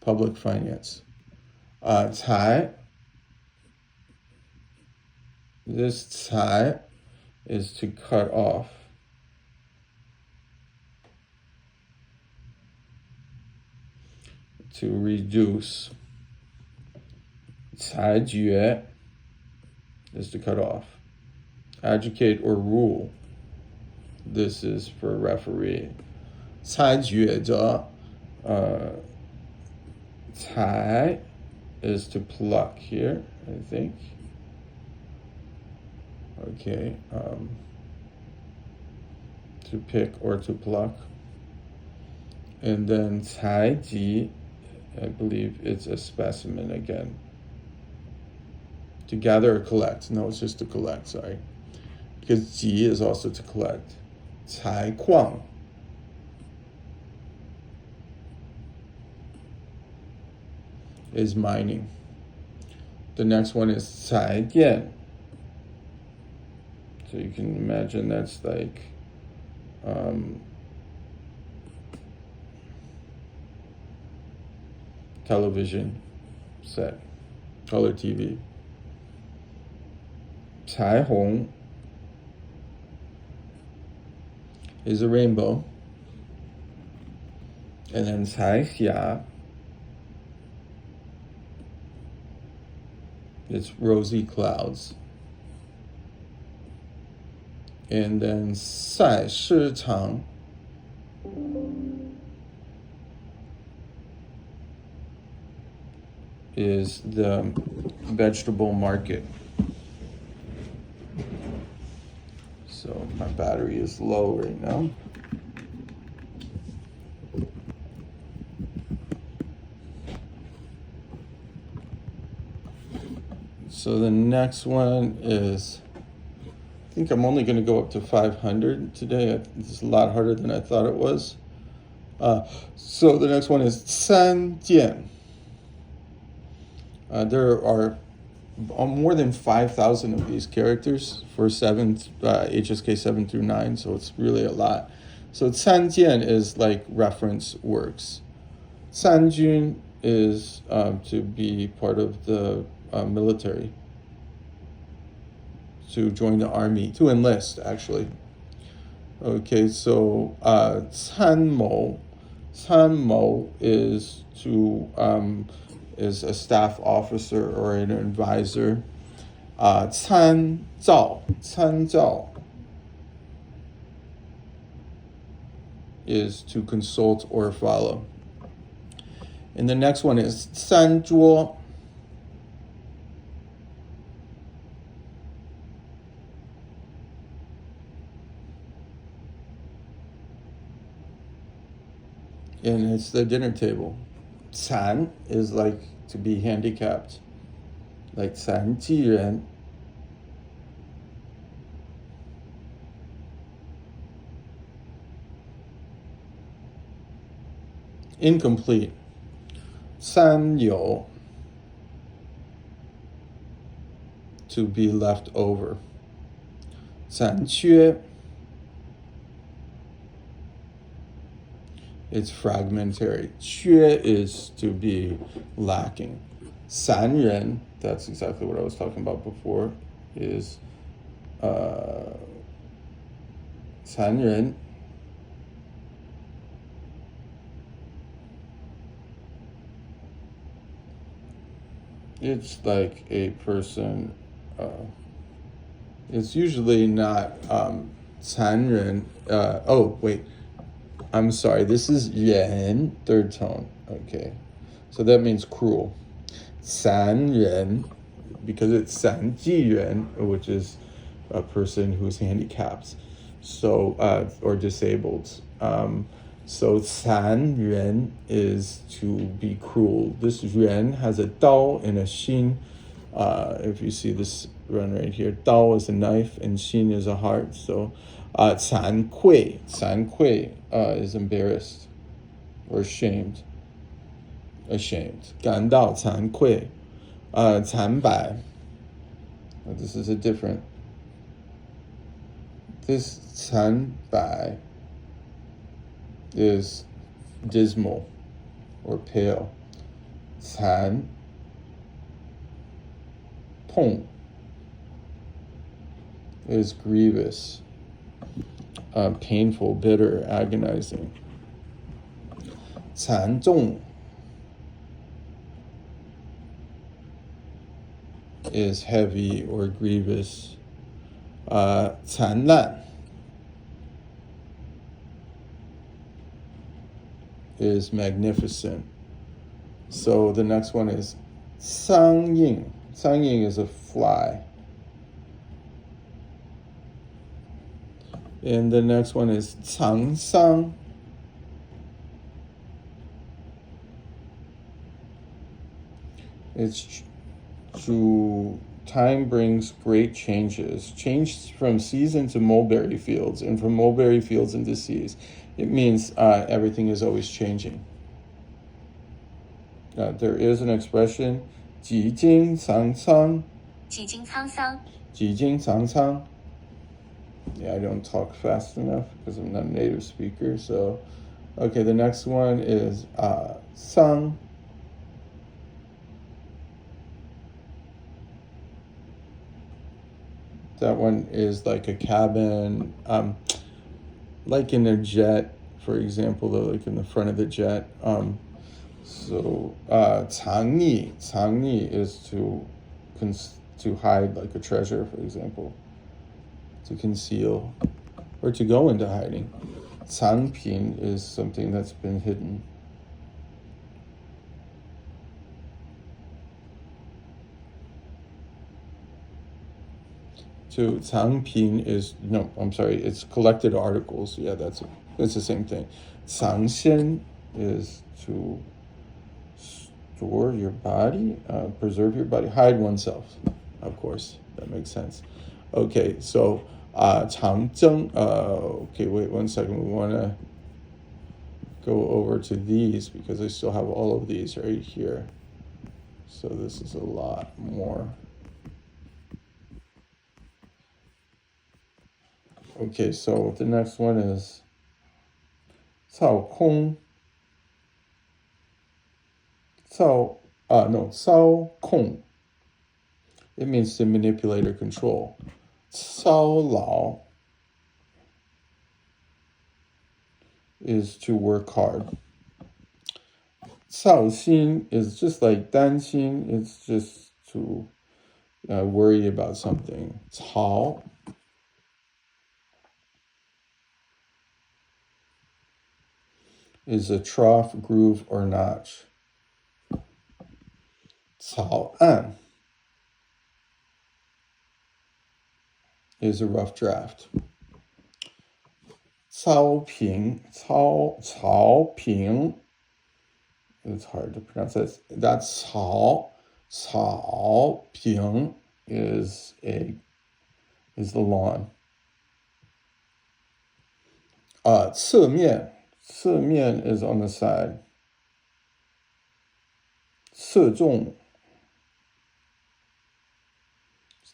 public finance. 财, this 财 is to cut off. To reduce. 裁决 is to cut off. Educate or rule. This is for referee. 裁决者, 裁 is to pluck here, I think. Okay, to pick or to pluck. And then 采集, I believe it's a specimen again. To gather or collect. No, it's just to collect, sorry. Because 集 is also to collect. 采矿 is mining. The next one is 采电. So you can imagine that's like television set, color TV. 彩虹 is a rainbow. And then 彩霞, it's rosy clouds. And then 菜市场 is the vegetable market. So my battery is low right now. So the next one is, I think I'm only going to go up to 500 today. It's a lot harder than I thought it was. So the next one is 三件. There are more than 5,000 of these characters for HSK 7 through 9, so it's really a lot. So 三件 is like reference works. 三军 is to be part of the military, to join the army, to enlist actually. Okay, so 参谋 is is a staff officer or an advisor. 参照 is to consult or follow. And the next one is 三桌. And it's the dinner table. 残 is like to be handicapped, like 残疾人. Incomplete. 三有 to be left over. 残缺 it's fragmentary. 缺 is to be lacking. 三人 that's exactly what I was talking about before, is 残人 it's like a person, it's usually not 残忍. Oh wait, I'm sorry, this is 人 third tone. Okay, so that means cruel. 残忍 because it's 残疾人, which is a person who's handicapped, so or disabled. So 残忍 is to be cruel. This 人 has a 刀 and a 心. If you see this run right here, 刀 is a knife and 心 is a heart. So 惭愧 is embarrassed or ashamed. 感到惭愧. 惨百. This is a different. This 惨百 is dismal or pale. 惨痛 is grievous, painful, bitter, agonizing. 惨重 is heavy or grievous. 灿烂 is magnificent. So the next one is 苍蝇. 苍蝇 is a fly. And the next one is 沧桑. It's time brings great changes. Change from season to mulberry fields, and from mulberry fields into seas. It means everything is always changing. There is an expression, 几经沧桑. 几经沧桑. 几经沧桑. Yeah, I don't talk fast enough because I'm not a native speaker. So, okay, the next one is 桑. That one is like a cabin, like in a jet, for example, like in the front of the jet. So 藏匿 is to hide, like a treasure, for example, to conceal or to go into hiding. 藏品 is something that's been hidden. So 藏品 is, no, I'm sorry, it's collected articles. Yeah, that's the same thing. 藏身 is to store your body, preserve your body, hide oneself. Of course, that makes sense. Okay, so 长征. Okay, wait 1 second. We want to go over to these because I still have all of these right here. So this is a lot more. Okay, so the next one is 操控. 操控. It means to manipulate or control. 操劳 is to work hard. 操心 is just like 担心. It's just to worry about something. 槽 is a trough, groove, or notch. 草案 is a rough draft. 曹平 it's hard to pronounce that. That's 曹平 is the lawn. 侧面 is on the side. 侧重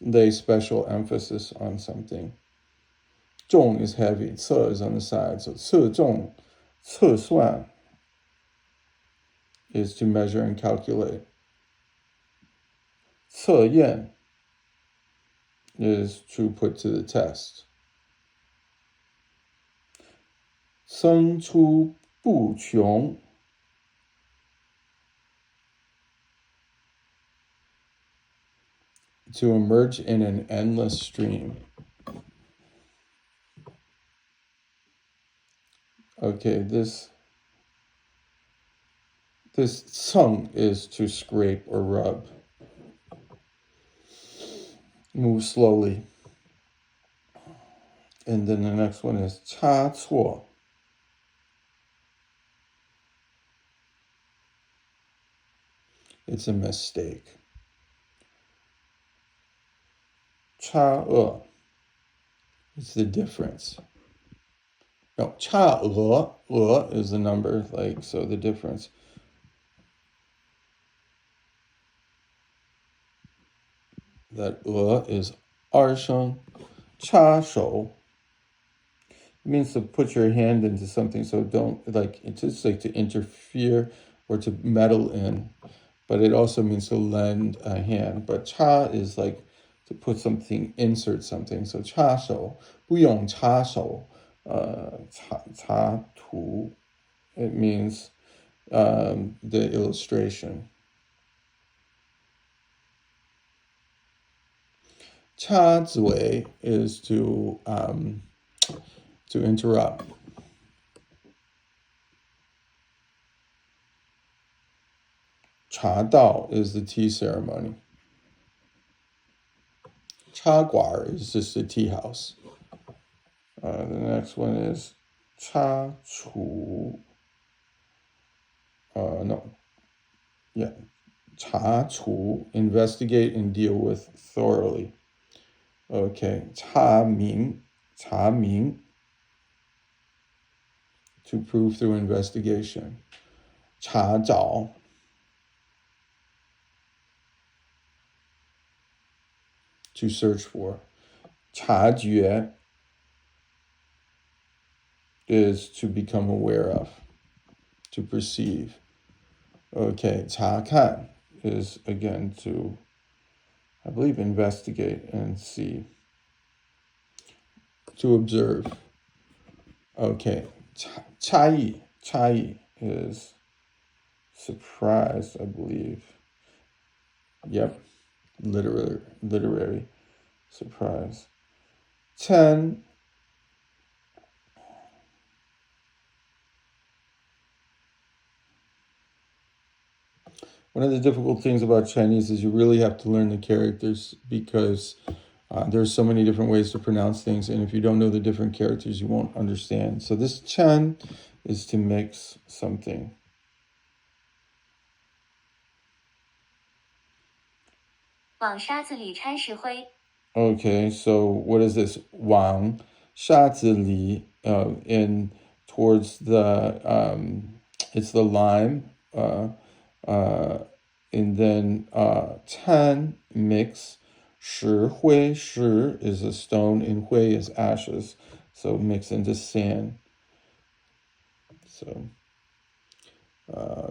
lay special emphasis on something. 重 is heavy. 侧 is on the side. So 侧重, 测算 is to measure and calculate. 测验 is to put to the test. 层出不穷 to emerge in an endless stream. Okay, this tsung is to scrape or rub. Move slowly. And then the next one is 差错. It's a mistake. 差恶 is the difference. No, 差额 is the number, like, so the difference. That is 二声. 插手 means to put your hand into something, so don't, like, it's just like to interfere or to meddle in. But it also means to lend a hand. But 插 is like to put something, insert something. So 插手, 不用插手, 插图, it means the illustration. 插嘴 is to interrupt. 茶道 is the tea ceremony. 茶馆 is just a tea house. The next one is 茶厨. Cha chu, investigate and deal with thoroughly. Okay, cha ming, to prove through investigation. Cha zhao, to search for. Cha jue is to become aware of, to perceive. Okay, cha kan is again to, I believe, investigate and see. To observe. Okay, chai is surprise, I believe. Yep, literary surprise. 10. One of the difficult things about Chinese is you really have to learn the characters because there's so many different ways to pronounce things, and if you don't know the different characters, you won't understand. So this Chen is to mix something. 往沙子里掺石灰. Okay, so what is this? 往沙子里 in towards the it's the lime, and then 掺 mix, 石灰 石 is a stone and 灰 is ashes, so mix into sand.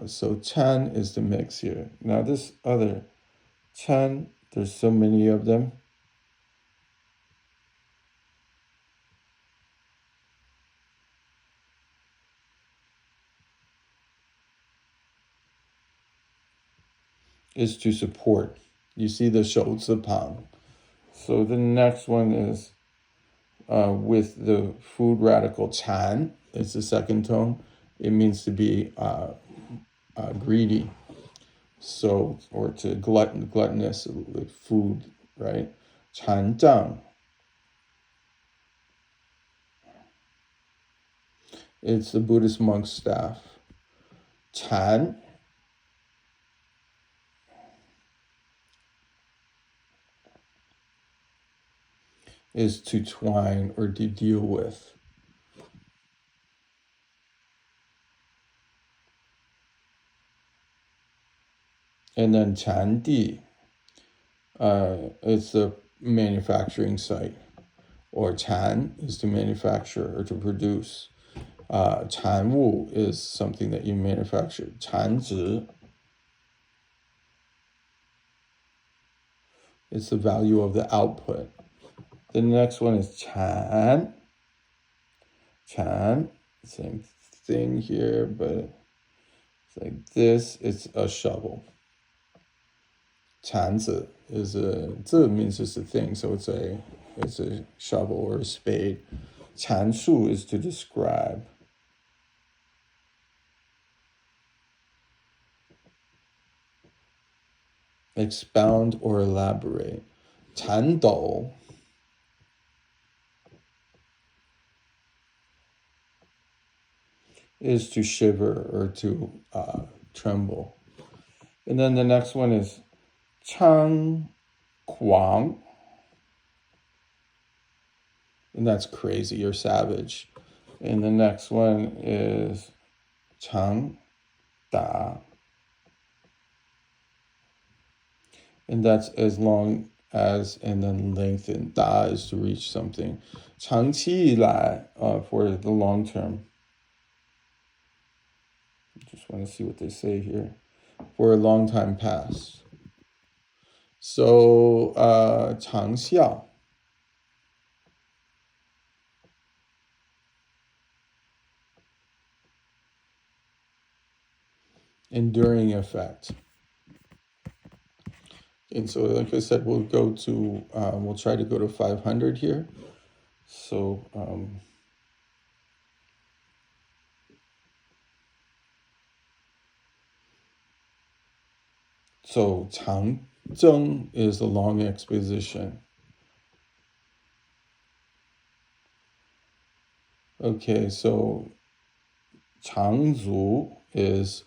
So 掺 is the mix here. Now this other 掺, there's so many of them. Is to support. You see the 手字旁. So the next one is with the food radical 馋, it's the second tone. It means to be greedy. So, or to gluttonous with food, right? 馋胀. It's the Buddhist monk's staff. 禅 is to twine or to deal with. And then 禅地, it's the manufacturing site. Or 禅 is to manufacture or to produce. 产物 is something that you manufacture. 产值 is the value of the output. The next one is 产. 产, same thing here, but it's like this. It's a shovel. 铲子 is a, 这 means just a thing, so it's a shovel or a spade. 阐述 is to describe. Expound or elaborate. 颤抖 is to shiver or to tremble. And then the next one is 猖狂, and that's crazy or savage. And the next one is 长打, and that's as long as, and then lengthen. 打 is to reach something. 长期以来 for the long term. Just want to see what they say here. For a long time past. So 长效. Enduring effect. And so, like I said, we'll try to go to 500 here. So,长征 is a long exposition. Okay, so 长足 is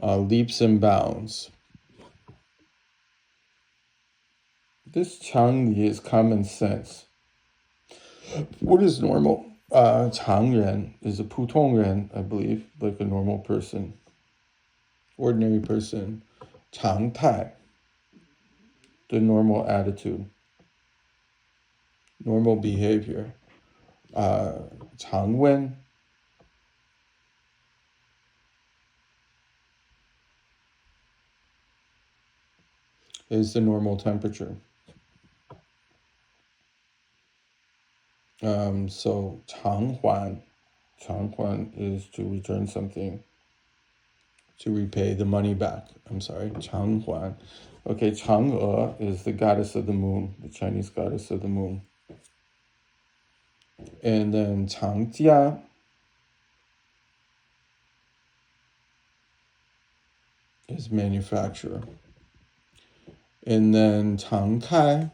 leaps and bounds. This 常理 is common sense. What is normal? 常人 is a 普通人, I believe, like a normal person, ordinary person. 常态, the normal attitude, normal behavior. 常温 is the normal temperature. So 偿还is to return something, to repay the money back. I'm sorry, 偿还. Okay, 嫦娥 is the goddess of the moon, the Chinese goddess of the moon. And then 长家 is manufacturer. And then 常开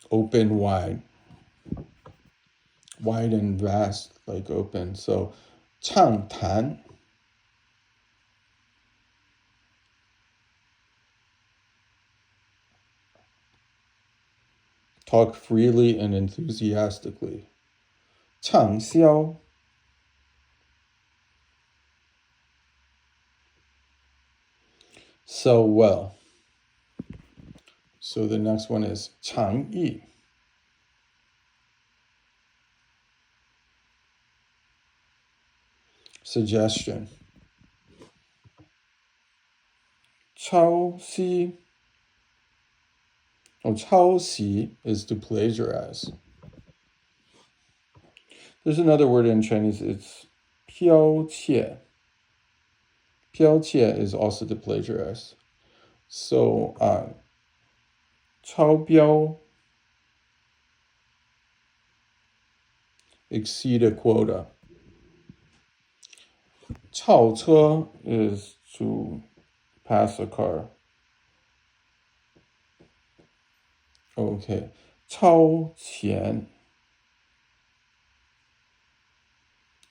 open wide and vast, like open. So 畅谈 talk freely and enthusiastically. 畅销 sell well. So the next one is 长意 suggestion. 抄袭 抄袭 is to plagiarize. There's another word in Chinese, it's 剽窃. 剽窃 is also to plagiarize. So, 超标 exceed a quota. 超车 is to pass a car. Okay. 超前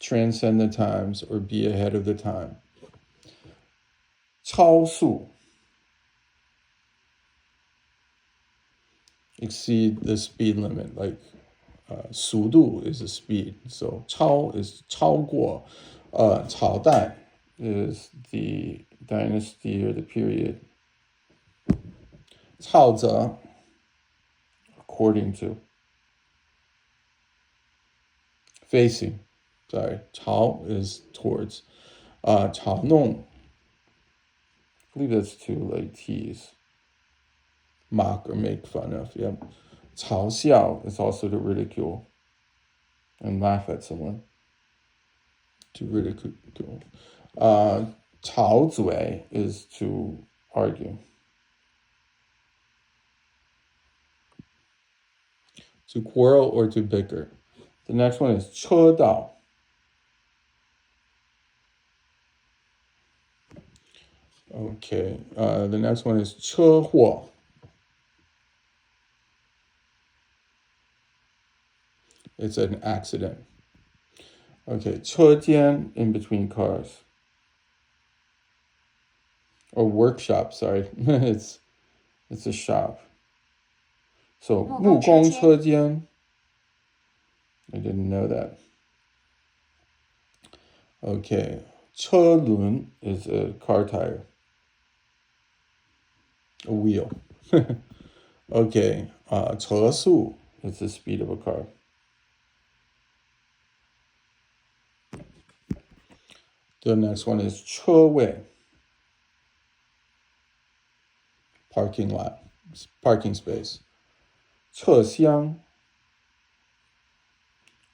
transcend the times or be ahead of the time. 超速 exceed the speed limit, like 速度 is a speed. So 超 is 超过. 朝代 is the dynasty or the period. 朝着 according to. Facing. Sorry. 朝 is towards. 嘲弄 I believe that's to like tease, mock or make fun of. Yep. 嘲笑 is also to ridicule and laugh at someone. To ridicule. 吵嘴 is to argue. To quarrel or to bicker. The next one is 车道. Okay. The next one is 车祸. It's an accident. Okay. 车间 in between cars. Or workshop, sorry. it's a shop. So 木工车间. I didn't know that. Okay. 车轮 is a car tire. A wheel. Okay. 车速 is the speed of a car. The next one is 车位. Parking lot. Parking space. 车厢.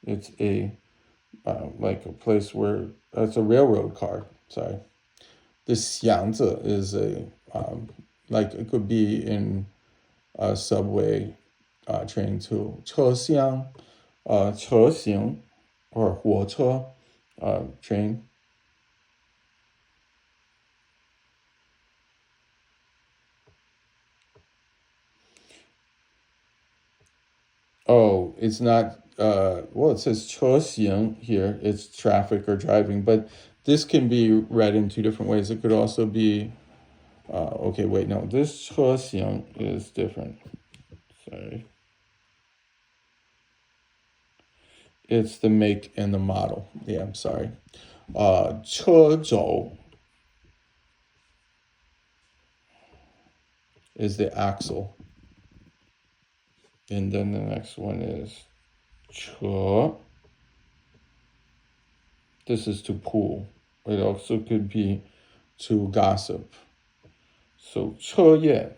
It's a like a place where it's a railroad car. Sorry. The 箱子 is a like it could be in a subway train too. 车厢, 车型 or 火车 train. Oh, it's not. Well, it says 车型 here. It's traffic or driving, but this can be read in two different ways. It could also be. Okay, wait, no. This 车型 is different. Sorry. It's the make and the model. Yeah, I'm sorry. 车轴 is the axle. And then the next one is 车. This is to pull. It also could be to gossip. So 彻夜.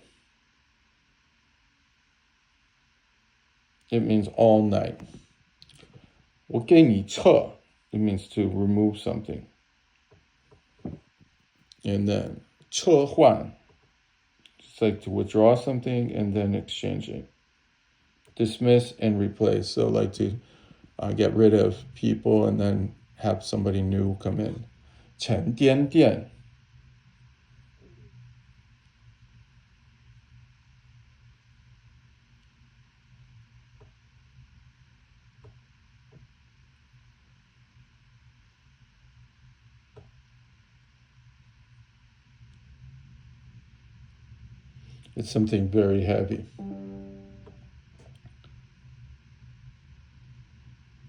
It means all night. 我给你撤. It means to remove something. And then 撤换. It's like to withdraw something and then exchange it. Dismiss and replace. So like to get rid of people and then have somebody new come in. 沉甸甸. It's something very heavy.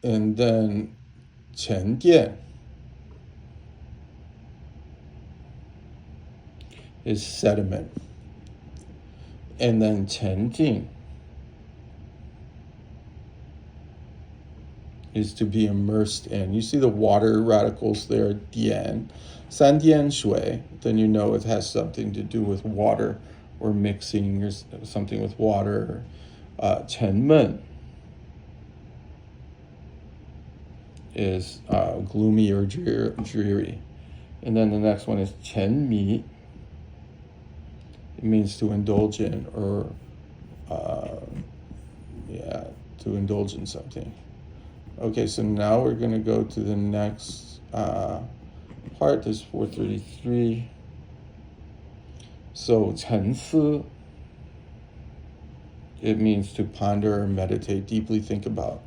And then 沉淀 is sediment. And then 沉浸 is to be immersed in. You see the water radicals there, 点, 三点水, then you know it has something to do with water or mixing or something with water. 沉闷 is gloomy or dreary. And then the next one is 沉迷. It means to indulge in or, to indulge in something. Okay, so now we're going to go to the next part. This is 433. So 沉思, it means to ponder or meditate, deeply think about.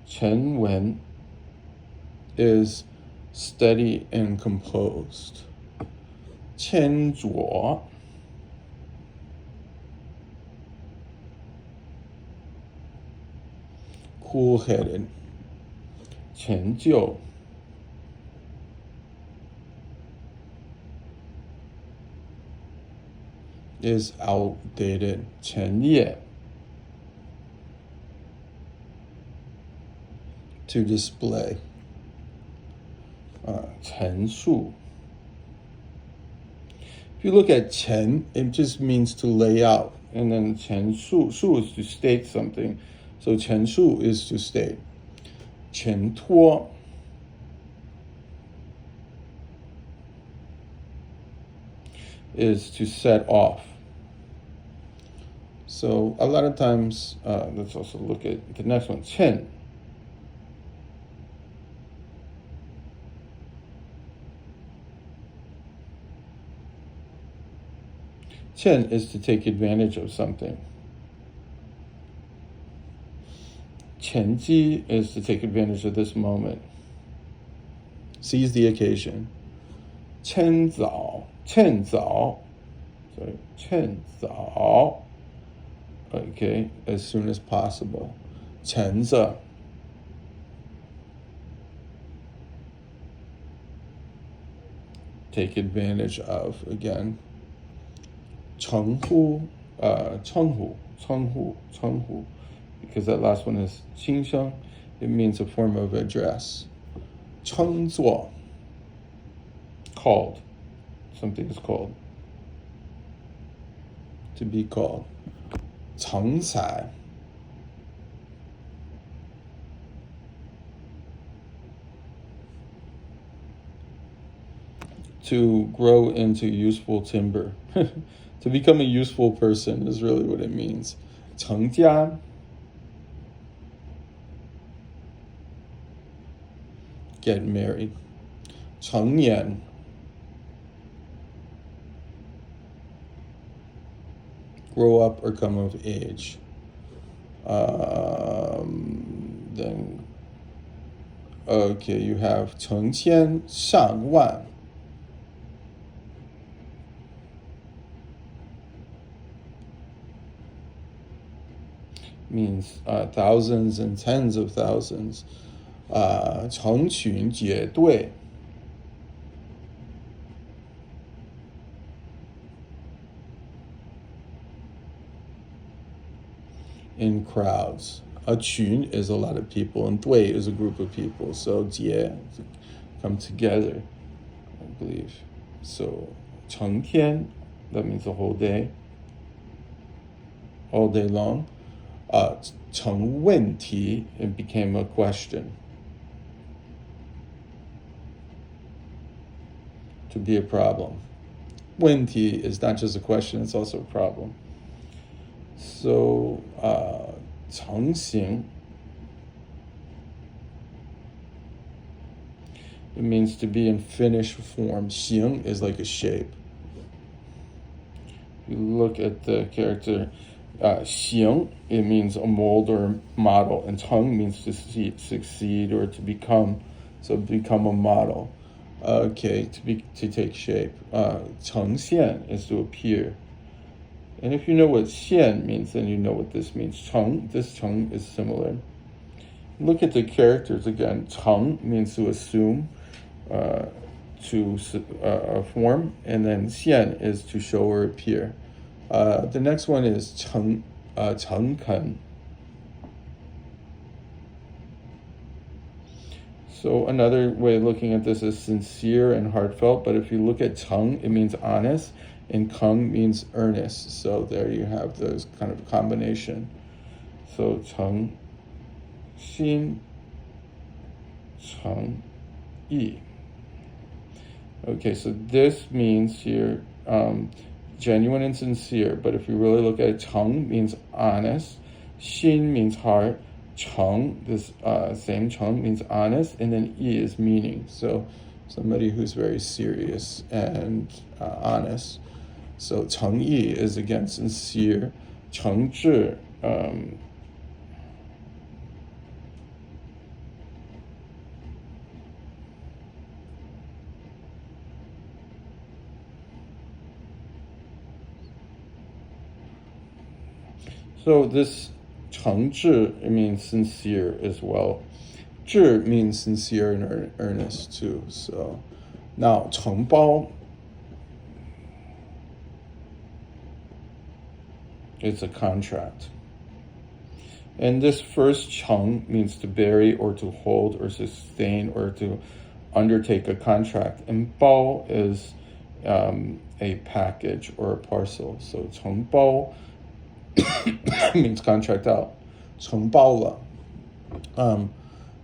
沉稳 is steady and composed. 千着 cool-headed. 陈旧 is outdated. 陈列 to display. 陈述 if you look at 陈, it just means to lay out. And then 陈述 述 is to state something. So 陈述 is to state. 前托 is to set off. So a lot of times, let's also look at the next one, 欠. Chen is to take advantage of something. 前机 is to take advantage of this moment. Seize the occasion. 趁早 Okay, as soon as possible. 趁着 take advantage of, again. 称呼 because that last one is 轻声, it means a form of address. 称作 called, something is called, to be called. 成才 to grow into useful timber. To become a useful person is really what it means. 成家 get married. 成年 grow up or come of age. Then okay, you have 成千上万. Means thousands and tens of thousands. 成群结队 in crowds. A 群 is a lot of people, and 队 is a group of people. So 结 come together, I believe. So 成天 that means the whole day, all day long. 成问题 it became a question. To be a problem. 问题 is not just a question, it's also a problem. So 成型 it means to be in finished form. 形 is like a shape. You look at the character 形 it means a mold or model, and 成 means to succeed or to become, so become a model. Okay, to take shape. 呈现 is to appear. And if you know what 线 means, then you know what this means. 成, this 成 is similar. Look at the characters again. 成 means to assume, to form, and then 线 is to show or appear. The next one is 诚恳. So another way of looking at this is sincere and heartfelt, but if you look at 诚, it means honest, and 肯 means earnest. So there you have those kind of combination. So 诚心诚意. Okay, so this means here genuine and sincere, but if you really look at it, 诚 means honest, 心 means heart, 诚, this same 诚 means honest, and then 意 is meaning. So somebody who's very serious and honest. So 诚意 is again sincere, 诚挚, so this 诚挚, it means sincere as well. 挚 means sincere and earnest too. So now 承包, it's a contract. And this first 承 means to bury or to hold or sustain or to undertake a contract. And 包 is a package or a parcel. So 承包means contract out. 承包了.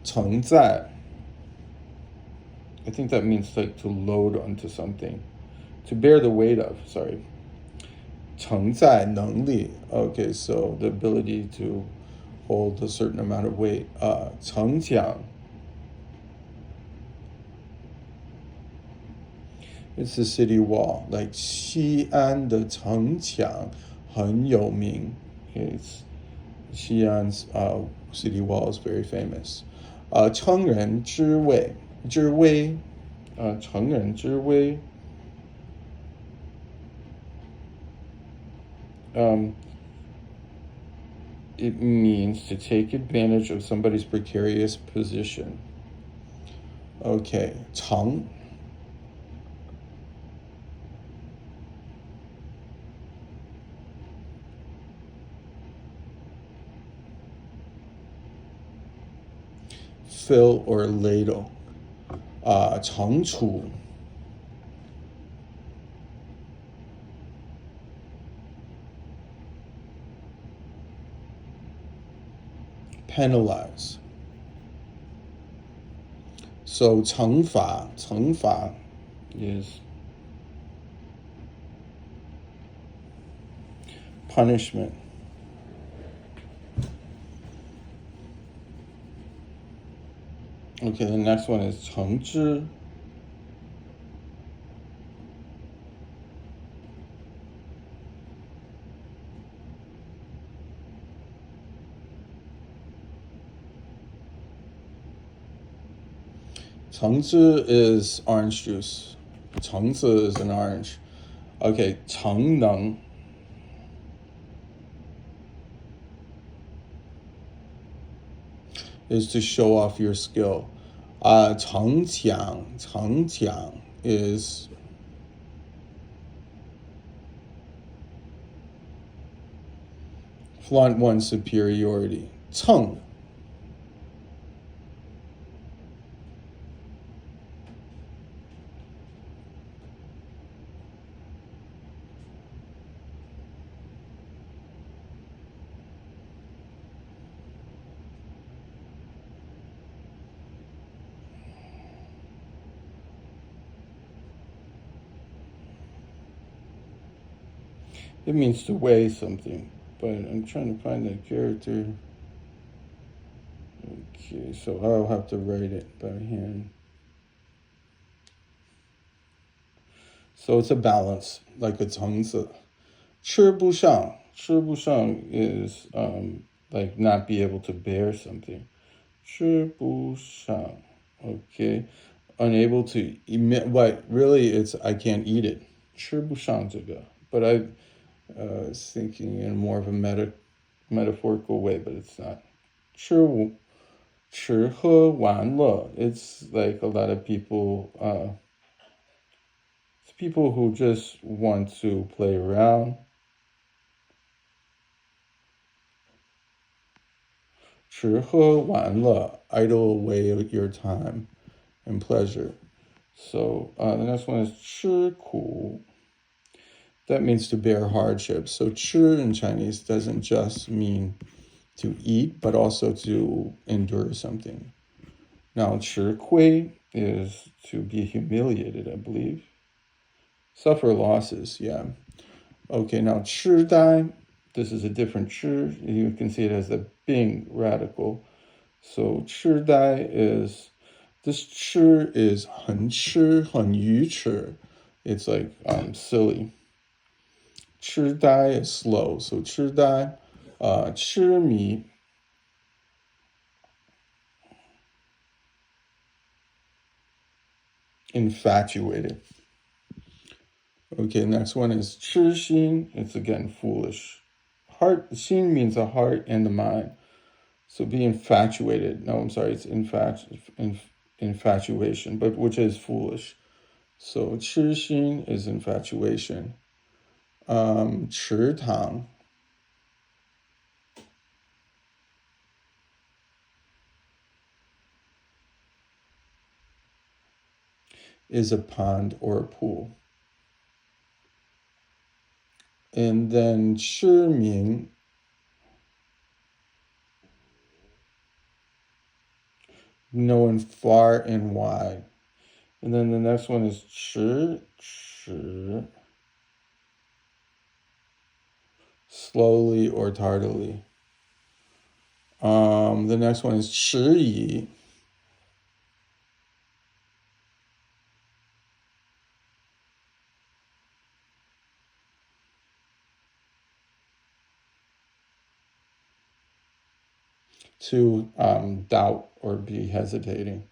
承载, I think that means like to load onto something, to bear the weight of, sorry. 承载能力, okay, so the ability to hold a certain amount of weight. 城墙, it's the city wall, like 西安的城墙很有名. It's Xi'an's city wall is very famous. 成人之位, 之威, 成人之威. It means to take advantage of somebody's precarious position. Okay, 长. Fill or ladle. 惩处. Penalize. So 惩罚 is punishment. Okay, the next one is 惩治. Chengzi is orange juice. Chengzi is an orange. Okay, 成能 is to show off your skill. 逞强 is flaunt one's superiority. 蹭 it means to weigh something, but I'm trying to find that character. Okay, so I'll have to write it by hand. So it's a balance, like a 层次. 吃不上 is like not be able to bear something. 吃不上, okay. Unable to emit, what really it's I can't eat it. 吃不上这个, but I was thinking in more of a metaphorical way, but it's not. 吃喝玩乐. It's like a lot of people, it's people who just want to play around. 吃喝玩乐, idle away your time and pleasure. So the next one is 吃苦. That means to bear hardship. So 吃 in Chinese doesn't just mean to eat, but also to endure something. Now 吃亏 is to be humiliated, I believe. Suffer losses, yeah. Okay, now 痴呆, this is a different 痴. You can see it as a being radical. So 痴呆 is, this 痴is 很愚痴. It's like silly. 痴呆 is slow. So 痴呆, 痴迷, infatuated. Okay, next one is 痴心. It's again foolish. Heart, 心 means the heart and the mind. So be infatuated. No, I'm sorry, it's infatuation, but which is foolish. So 痴心 is infatuation. 池塘 is a pond or a pool. And then 知名, knowing far and wide. And then the next one is 迟, slowly or tardily. The next one is 迟疑. To doubt or be hesitating.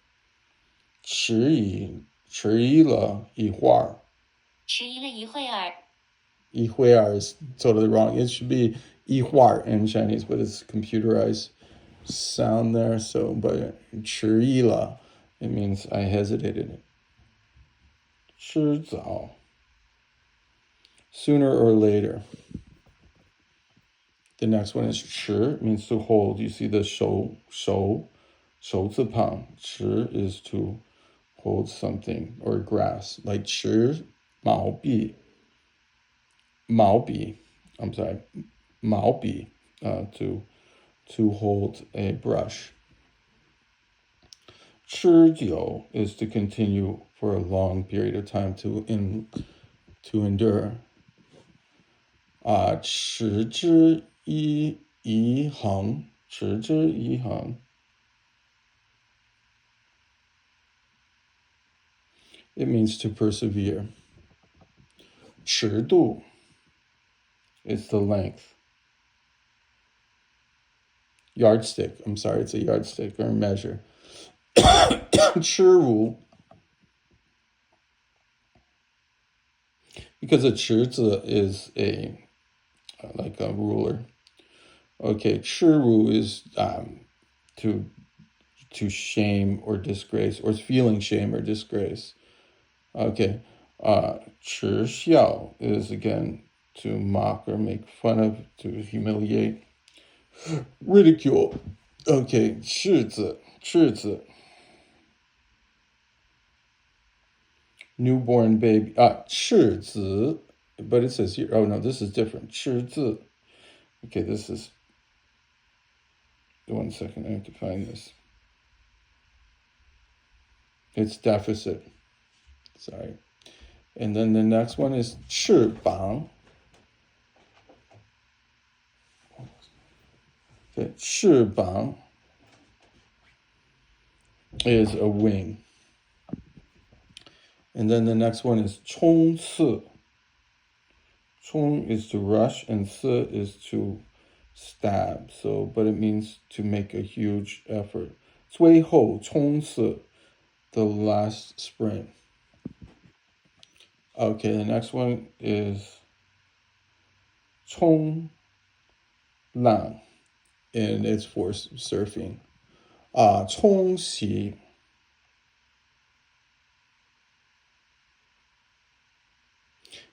迟疑了一会儿. 一会儿 is totally wrong. It should be 一会儿 in Chinese, but it's computerized sound there. So, but 迟疑了, it means I hesitated. 迟早, sooner or later. The next one is 持, means to hold. You see the 手字旁. 持 is to hold something or grasp. Like 持毛笔. I'm sorry. 毛笔, to hold a brush. 持久 is to continue for a long period of time, to endure. 持之以恒. It means to persevere. 尺度 is the length. Yardstick, I'm sorry, it's a yardstick or a measure. 尺如, because a 尺字 is like a ruler. Okay, 尺如 is to shame or disgrace, or feeling shame or disgrace. Okay, 耻笑 is again to mock or make fun of, to humiliate. Ridicule. Okay, 赤子, newborn baby. 赤子, but it says here, oh no, this is different. 赤子. Okay, this is, one second, I have to find this. It's deficit. Sorry. And then the next one is 翅膀. Okay, 翅膀 is a wing. And then the next one is 冲刺. 冲 is to rush, and 刺 is to stab. So, but it means to make a huge effort. 最后冲刺, the last sprint. Okay, the next one is 冲浪, and it's for surfing. 冲洗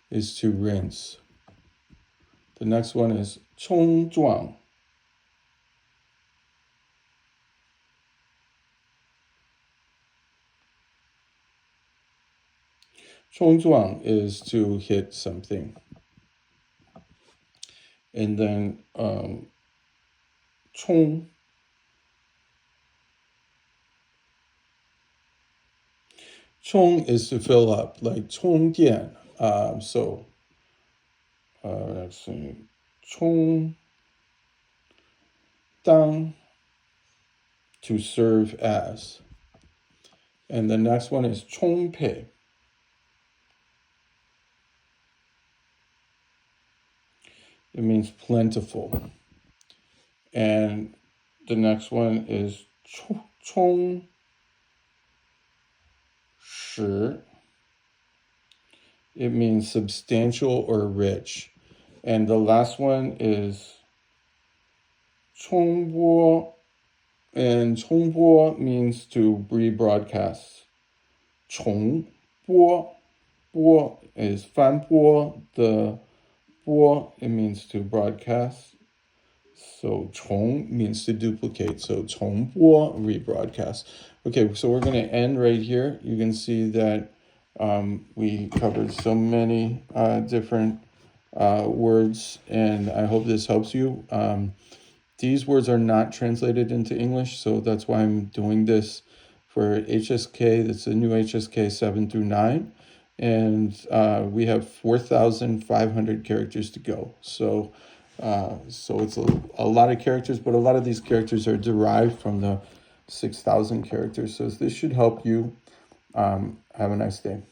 is to rinse. The next one is 冲撞. 冲撞 is to hit something. And then 冲 Chong is to fill up, like 充电. So let's see. 充当 to serve as. And the next one is 充沛. It means plentiful. And the next one is 充实. It means substantial or rich. And the last one is 重播. And 重播 means to rebroadcast. 重播 播 is 翻播. The 播 it means to broadcast. So 重 means to duplicate. So 重播 rebroadcast. Okay, so we're going to end right here. You can see that we covered so many different words, and I hope this helps you. These words are not translated into English, so that's why I'm doing this for HSK. That's the new HSK 7 through 9. And we have 4,500 characters to go. So it's a lot of characters, but a lot of these characters are derived from the 6,000 characters. So this should help you. Have a nice day.